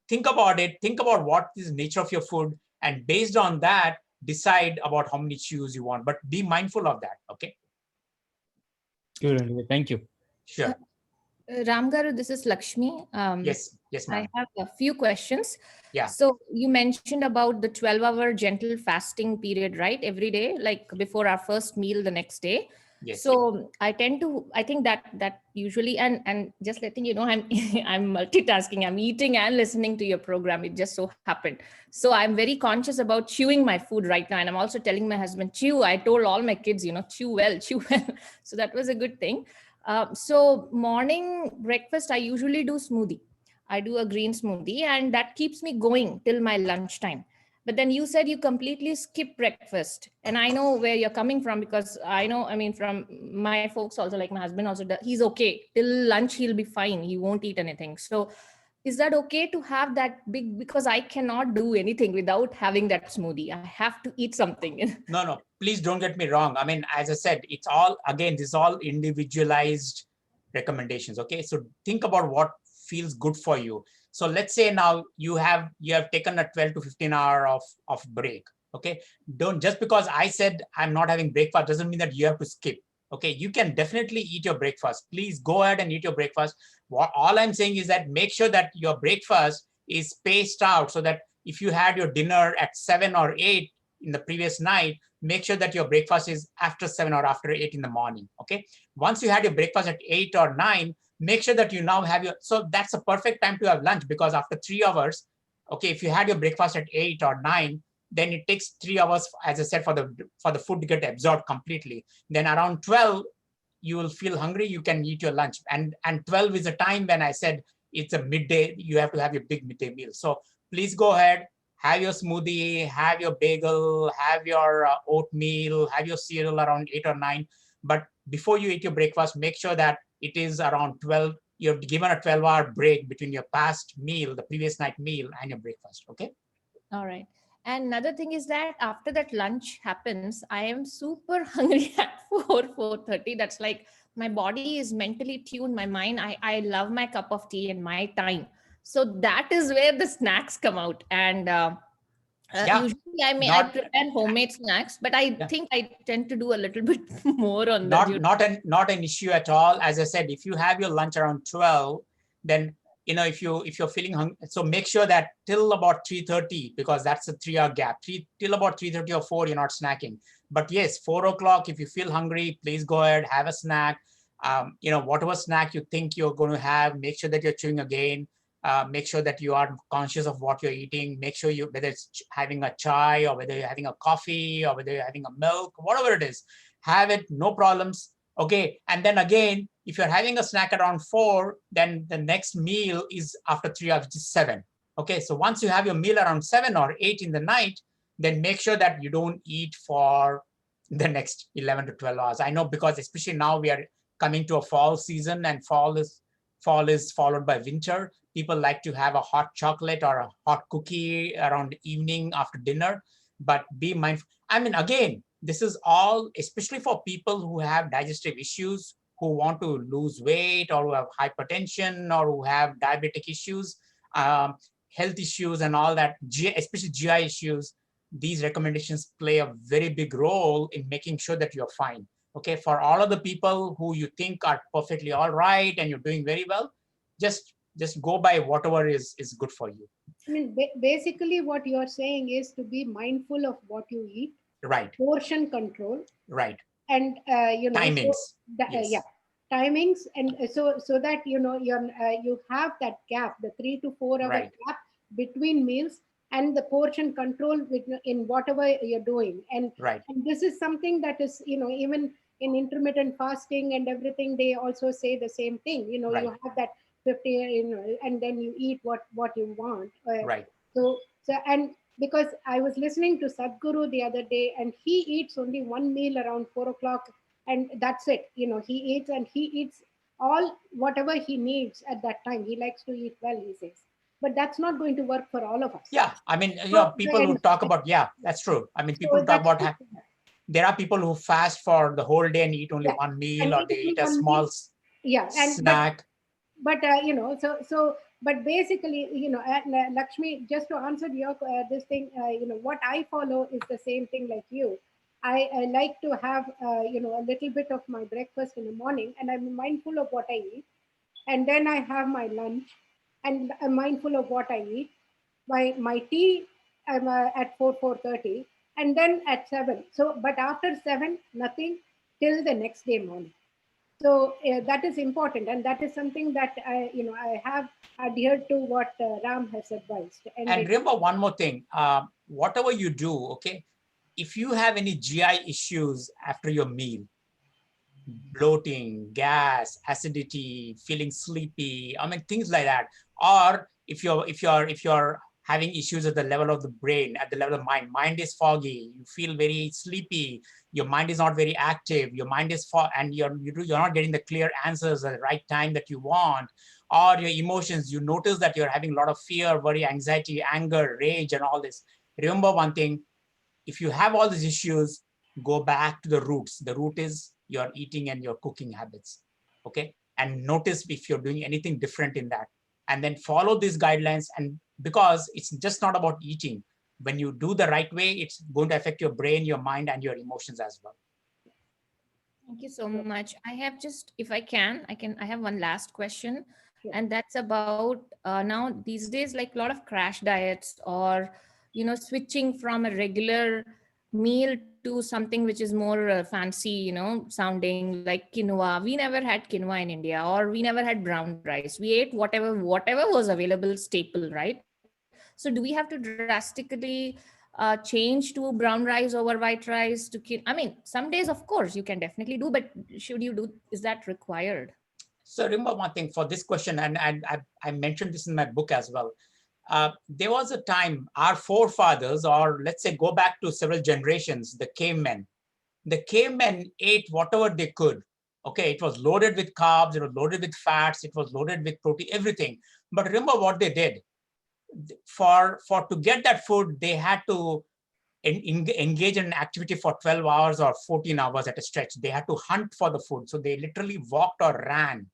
think about it. Think about what is the nature of your food, and based on that, decide about how many chews you want. But be mindful of that. Okay. Sure, Andy. Thank you. Sure. Ramgaru, this is Lakshmi. Yes, ma'am. I have a few questions. Yeah. So you mentioned about the 12-hour gentle fasting period, right? Every day, like before our first meal the next day. Yes. So I think that usually, and just letting you know, I'm I'm multitasking. I'm eating and listening to your program. It just so happened. So I'm very conscious about chewing my food right now, and I'm also telling my husband, chew. I told all my kids, chew well, chew well. So that was a good thing. So morning breakfast, I usually do smoothie. I do a green smoothie, and that keeps me going till my lunchtime. But then you said you completely skip breakfast, and I know where you're coming from because I know, I mean, from my folks also, like my husband also, he's okay till lunch. He'll be fine. He won't eat anything. So is that okay to have that big? Because I cannot do anything without having that smoothie. I have to eat something. No, please don't get me wrong. I mean, as I said, it's all, again, this is all individualized recommendations. Okay, so think about what feels good for you. So let's say now you have taken a 12 to 15 hour of break. Okay, don't, just because I said I'm not having breakfast doesn't mean that you have to skip. Okay, you can definitely eat your breakfast. Please go ahead and eat your breakfast. All I'm saying is that make sure that your breakfast is spaced out, so that if you had your dinner at 7 or 8 in the previous night, make sure that your breakfast is after 7 or after 8 in the morning. Okay, once you had your breakfast at 8 or 9, make sure that you now have your, so that's a perfect time to have lunch, because after 3 hours, okay, if you had your breakfast at 8 or 9, then it takes 3 hours, as I said, for the food to get absorbed completely. Then around 12, you will feel hungry, you can eat your lunch. And 12 is a time when I said it's a midday, you have to have your big midday meal. So please go ahead, have your smoothie, have your bagel, have your oatmeal, have your cereal around 8 or 9. But before you eat your breakfast, make sure that it is around 12. You're given a 12-hour break between your past meal, the previous night meal, and your breakfast. Okay. All right. And another thing is that after that lunch happens, I am super hungry at 4:30. That's like my body is mentally tuned, my mind. I love my cup of tea and my time. So that is where the snacks come out. And usually I prepare homemade snacks, but I think I tend to do a little bit more on that. Not an issue at all. As I said, if you have your lunch around 12, then if you're feeling hungry, so make sure that till about 3:30, because that's a 3-hour gap. Till about 3:30 or 4, you're not snacking. But yes, 4 o'clock, if you feel hungry, please go ahead, have a snack. Whatever snack you think you're going to have, make sure that you're chewing again. Make sure that you are conscious of what you're eating. Make sure whether it's having a chai, or whether you're having a coffee, or whether you're having a milk, whatever it is, have it, no problems. Okay. And then again, if you're having a snack around 4, then the next meal is after 3 hours, which is 7. Okay. So once you have your meal around 7 or 8 in the night, then make sure that you don't eat for the next 11 to 12 hours. I know, because especially now we are coming to a fall season, and fall is followed by winter. People like to have a hot chocolate or a hot cookie around evening after dinner, but be mindful. I mean, again, this is all, especially for people who have digestive issues, who want to lose weight, or who have hypertension, or who have diabetic issues, health issues and all that, especially GI issues. These recommendations play a very big role in making sure that you're fine. Okay, for all of the people who you think are perfectly all right and you're doing very well, just go by whatever is good for you. I mean, basically what you're saying is to be mindful of what you eat. Right. Portion control. Right. And, timings. Yes. Timings. And so that, you have that gap, the 3 to 4 hour gap between meals. and the portion control in whatever you're doing. And this is something that is, even in intermittent fasting and everything, they also say the same thing. You have that 50, and then you eat what you want. So and because I was listening to Sadhguru the other day, and he eats only one meal around 4 o'clock, and that's it. He eats, and he eats all whatever he needs at that time. He likes to eat well, he says. But that's not going to work for all of us. Yeah, I mean, people who talk about, that's true. I mean, people talk about, there are people who fast for the whole day and eat only one meal, or they eat a small snack. But but basically, Lakshmi, just to answer your this thing, what I follow is the same thing like you. I like to have a little bit of my breakfast in the morning, and I'm mindful of what I eat, and then I have my lunch, and I'm mindful of what I eat. My tea, I'm at 4:30, and then at 7. So, but after 7, nothing till the next day morning. So that is important, and that is something that I have adhered to what Ram has advised. And remember one more thing: whatever you do, okay, if you have any GI issues after your meal, bloating, gas, acidity, feeling sleepy, I mean things like that, or if you're having issues at the level of the brain, at the level of mind is foggy, you feel very sleepy, your mind is not very active, your mind is and you're not getting the clear answers at the right time that you want, or your emotions, you notice that you're having a lot of fear, worry, anxiety, anger, rage, and all this. Remember one thing: if you have all these issues, go back to the roots. The root is your eating and your cooking habits, okay? And notice if you're doing anything different in that, and then follow these guidelines. And because it's just not about eating, when you do the right way, it's going to affect your brain, your mind, and your emotions as well. Thank you so much. I have just, if I have one last question, and that's about now these days, like a lot of crash diets, or switching from a regular meal to something which is more fancy, sounding, like quinoa. We never had quinoa in India, or we never had brown rice. We ate whatever was available, staple, right? So do we have to drastically change to brown rice over white rice I mean, some days, of course, you can definitely do, but should you do, is that required? So remember one thing for this question, and I mentioned this in my book as well. There was a time our forefathers, or let's say go back to several generations, the cavemen ate whatever they could. Okay, it was loaded with carbs, it was loaded with fats, it was loaded with protein, everything. But remember what they did. To get that food, they had to engage in an activity for 12 hours or 14 hours at a stretch. They had to hunt for the food. So they literally walked or ran,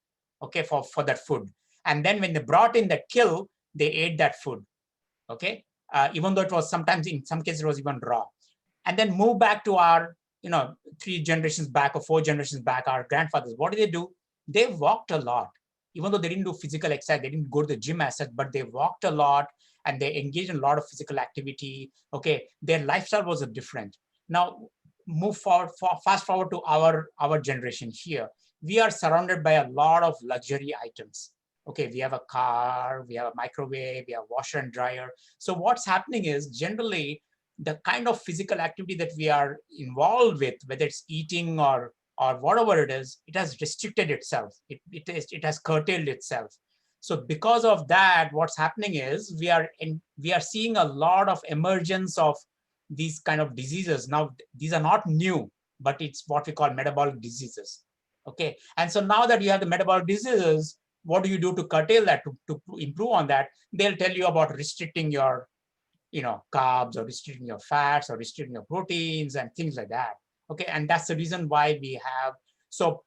okay, for that food. And then when they brought in that kill, they ate that food, okay? Even though it was sometimes, in some cases, it was even raw. And then move back to our, 3 generations back or 4 generations back, our grandfathers. What did they do? They walked a lot. Even though they didn't do physical exercise, they didn't go to the gym as such, but they walked a lot and they engaged in a lot of physical activity. Okay, their lifestyle was different. Now, fast forward to our generation here. We are surrounded by a lot of luxury items. Okay, we have a car, we have a microwave, we have washer and dryer. So what's happening is generally the kind of physical activity that we are involved with, whether it's eating or whatever it is, it has restricted itself. It has curtailed itself. So because of that, what's happening is we are seeing a lot of emergence of these kind of diseases. Now, these are not new, but it's what we call metabolic diseases. Okay, and so now that you have the metabolic diseases, what do you do to curtail that, to improve on that? They'll tell you about restricting your carbs, or restricting your fats, or restricting your proteins and things like that. Okay, and that's the reason why we have, so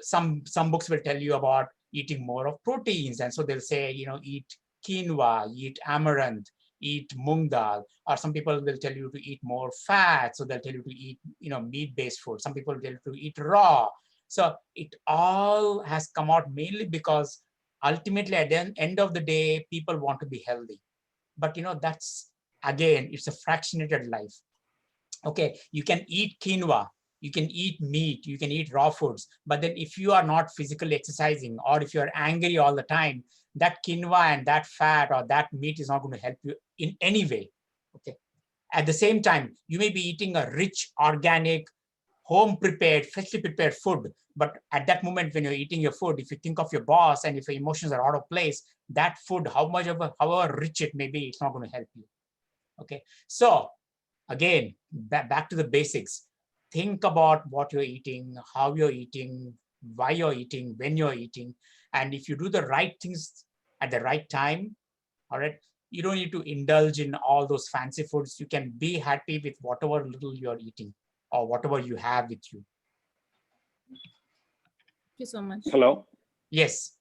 some books will tell you about eating more of proteins, and so they'll say eat quinoa, eat amaranth, eat mung dal, or some people will tell you to eat more fat, so they'll tell you to eat meat-based food. Some people tell you to eat raw. So it all has come out mainly because ultimately at the end of the day, people want to be healthy. But that's, again, it's a fractionated life. Okay, you can eat quinoa, you can eat meat, you can eat raw foods, but then if you are not physically exercising, or if you're angry all the time, that quinoa and that fat or that meat is not going to help you in any way. Okay. At the same time, you may be eating a rich, organic, home prepared, freshly prepared food. But at that moment, when you're eating your food, if you think of your boss and if your emotions are out of place, that food, however rich it may be, it's not going to help you. Okay. So again, back to the basics. Think about what you're eating, how you're eating, why you're eating, when you're eating. And if you do the right things at the right time, all right, you don't need to indulge in all those fancy foods. You can be happy with whatever little you're eating or whatever you have with you. Thank you so much. Hello. Yes.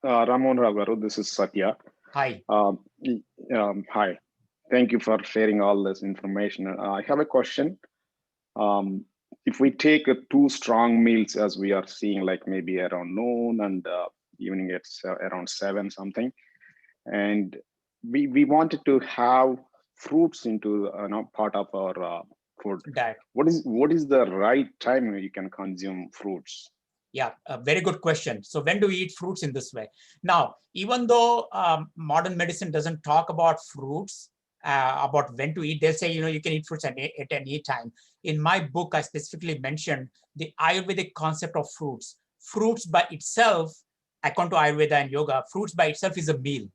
Ramon Ragaru, this is Satya. Hi. Hi. Thank you for sharing all this information. I have a question. If we take two strong meals as we are seeing, like maybe around noon and evening it's around 7 something, and we wanted to have fruits into part of our food. Diet. What is the right time you can consume fruits? Yeah, a very good question. So when do we eat fruits in this way? Now, even though modern medicine doesn't talk about fruits, about when to eat, they'll say, you can eat fruits at any time. In my book, I specifically mentioned the Ayurvedic concept of fruits. Fruits by itself, according to Ayurveda and yoga, fruits by itself is a meal.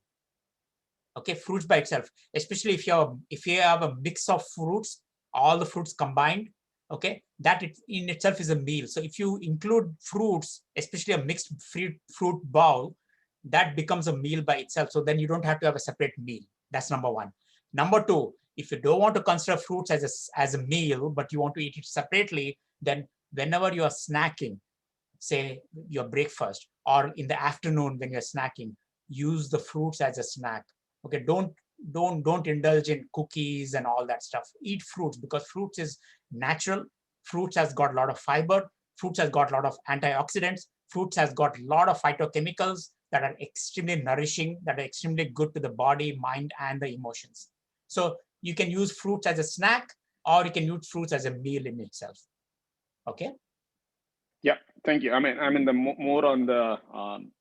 Okay, fruits by itself, especially if you have a mix of fruits, all the fruits combined, okay, that in itself is a meal. So if you include fruits, especially a mixed fruit bowl, that becomes a meal by itself. So then you don't have to have a separate meal. That's number one. Number two, if you don't want to consider fruits as a meal, but you want to eat it separately, then whenever you are snacking, say your breakfast, or in the afternoon when you're snacking, use the fruits as a snack. Okay, don't indulge in cookies and all that stuff. Eat fruits, because fruits is natural. Fruits has got a lot of fiber. Fruits has got a lot of antioxidants. Fruits has got a lot of phytochemicals that are extremely nourishing, that are extremely good to the body, mind, and the emotions. So you can use fruits as a snack, or you can use fruits as a meal in itself. Okay. Yeah, thank you. I mean the more on the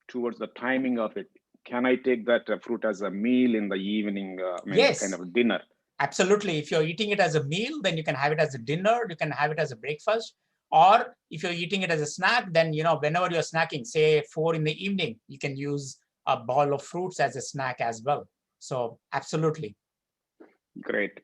towards the timing of it. Can I take that fruit as a meal in the evening? Yes. Kind of dinner. Absolutely. If you're eating it as a meal, then you can have it as a dinner. You can have it as a breakfast. Or if you're eating it as a snack, then whenever you're snacking, say 4 in the evening, you can use a bowl of fruits as a snack as well. So absolutely. Great.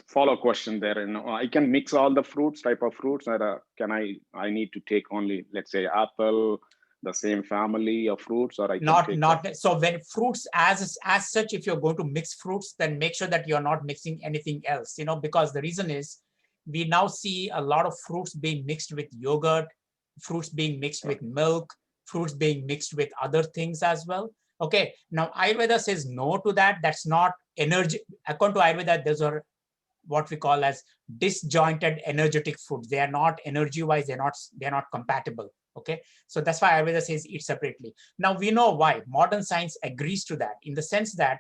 Follow question there. I can mix all the type of fruits, or can I need to take only, let's say, apple, the same family of fruits, or I can not so when fruits as such, if you're going to mix fruits, then make sure that you're not mixing anything else, because the reason is we now see a lot of fruits being mixed with yogurt, fruits being mixed with milk, fruits being mixed with other things as well. Okay, now Ayurveda says no to that. That's not energy. According to Ayurveda, those are what we call as disjointed energetic foods. They are not energy wise, they're not compatible. Okay, so that's why Ayurveda says eat separately. Now we know why. Modern science agrees to that, in the sense that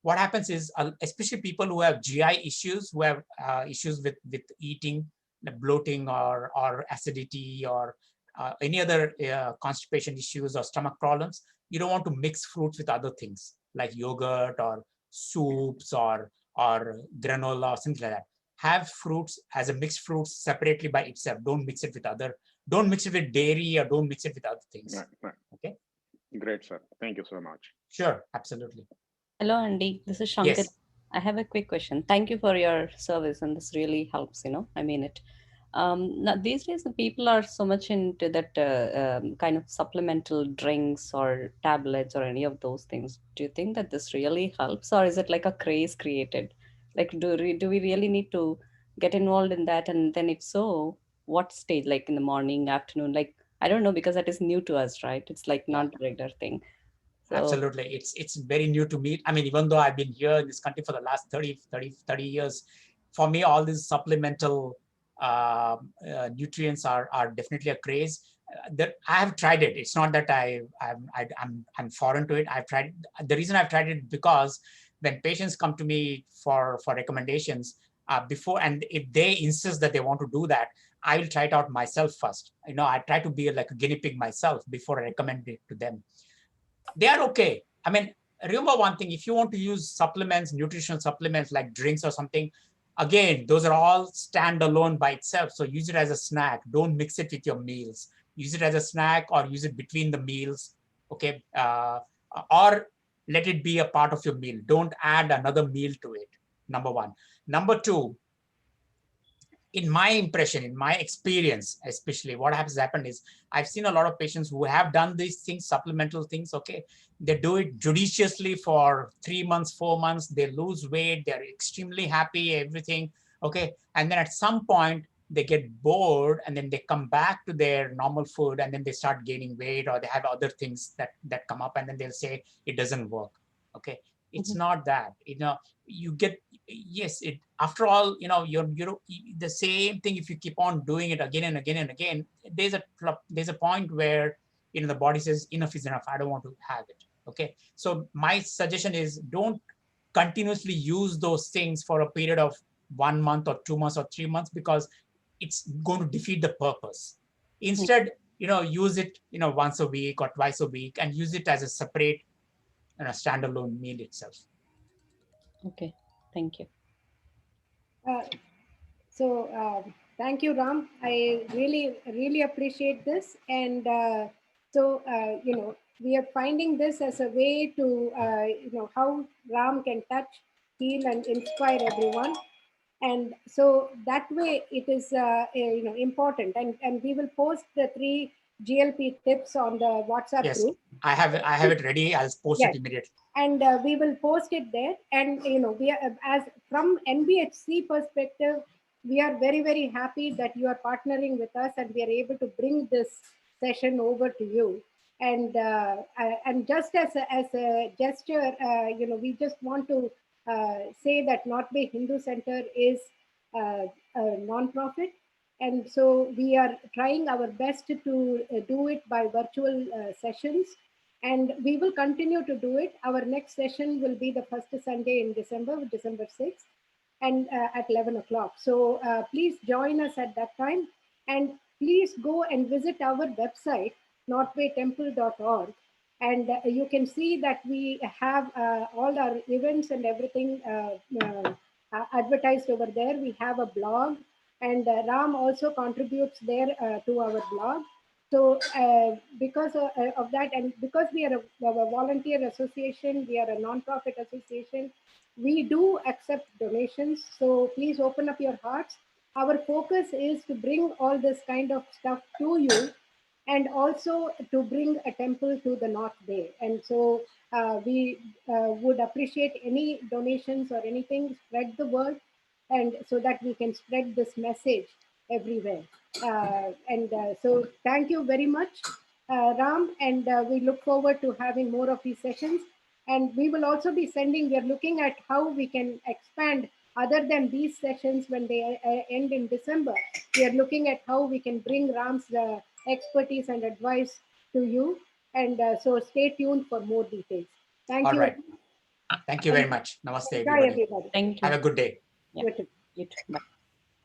what happens is, especially people who have GI issues, who have issues with eating, bloating or acidity, or any other constipation issues or stomach problems, you don't want to mix fruits with other things like yogurt or soups or granola or something like that. Have fruits as a mixed fruits separately by itself. Don't mix it with dairy, or don't mix it with other things. Right. Okay. Great, sir. Thank you so much. Sure, absolutely. Hello, Andy. This is Shankar. Yes. I have a quick question. Thank you for your service, and this really helps. I mean it. Now, these days, the people are so much into that kind of supplemental drinks or tablets or any of those things. Do you think that this really helps, or is it like a craze created? Like, do we really need to get involved in that? And then, if so, what stage? Like in the morning, afternoon? Like, I don't know, because that is new to us, right? It's like not a regular thing. So, absolutely. It's very new to me. I mean, even though I've been here in this country for the last 30 years, for me, all these supplemental nutrients are definitely a craze. That I have tried it. It's not that I'm foreign to it. I've tried. The reason I've tried it, because when patients come to me for recommendations before, and if they insist that they want to do that, I will try it out myself first. I try to be like a guinea pig myself before I recommend it to them. They are okay. I mean, remember one thing, if you want to use supplements, nutritional supplements like drinks or something, again, those are all standalone by itself. So use it as a snack. Don't mix it with your meals. Use it as a snack or use it between the meals, okay? Or let it be a part of your meal. Don't add another meal to it, number one. Number two, in my impression, in my experience, especially what has happened is I've seen a lot of patients who have done these things, supplemental things, okay? They do it judiciously for 3 months, 4 months, they lose weight, they're extremely happy, everything, okay? And then at some point, they get bored and then they come back to their normal food and then they start gaining weight or they have other things that come up and then they'll say it doesn't work, okay? It's not that, you get, yes, it, after all, you're the same thing. If you keep on doing it again and again and again, there's a point where, the body says enough is enough. I don't want to have it. Okay. So my suggestion is don't continuously use those things for a period of 1 month or 2 months or 3 months, because it's going to defeat the purpose. Instead, use it, once a week or twice a week and use it as a separate standalone meal itself. Okay, thank you. Thank you, Ram. I really appreciate this. And we are finding this as a way to, how Ram can touch, heal, and inspire everyone. And so that way it is, important. And we will post the 3 GLP tips on the WhatsApp group. I have it ready. I'll post it immediately. And we will post it there. And we are, as from NBHC perspective, we are very, very happy that you are partnering with us and we are able to bring this session over to you. And just as a gesture, we just want to say that North Bay Hindu Center is a non-profit. And so we are trying our best to do it by virtual sessions. And we will continue to do it. Our next session will be the first Sunday in December, December 6th, and at 11 o'clock. So please join us at that time. And please go and visit our website, northbaytemple.org. And you can see that we have all our events and everything advertised over there. We have a blog, and Ram also contributes there to our blog. So because of that, and because we are a volunteer association, we are a non-profit association, we do accept donations. So please open up your hearts. Our focus is to bring all this kind of stuff to you, and also to bring a temple to the North Bay. And so we would appreciate any donations or anything, spread the word, and so that we can spread this message everywhere. So thank you very much, Ram, and we look forward to having more of these sessions. And we will also be sending, we are looking at how we can expand other than these sessions when they end in December. We are looking at how we can bring Ram's expertise and advice to you. And so stay tuned for more details. Thank you. All right. Thank you very much. Namaste, Bye, everybody. Thank you. Have a good day. Yeah. You too. Bye.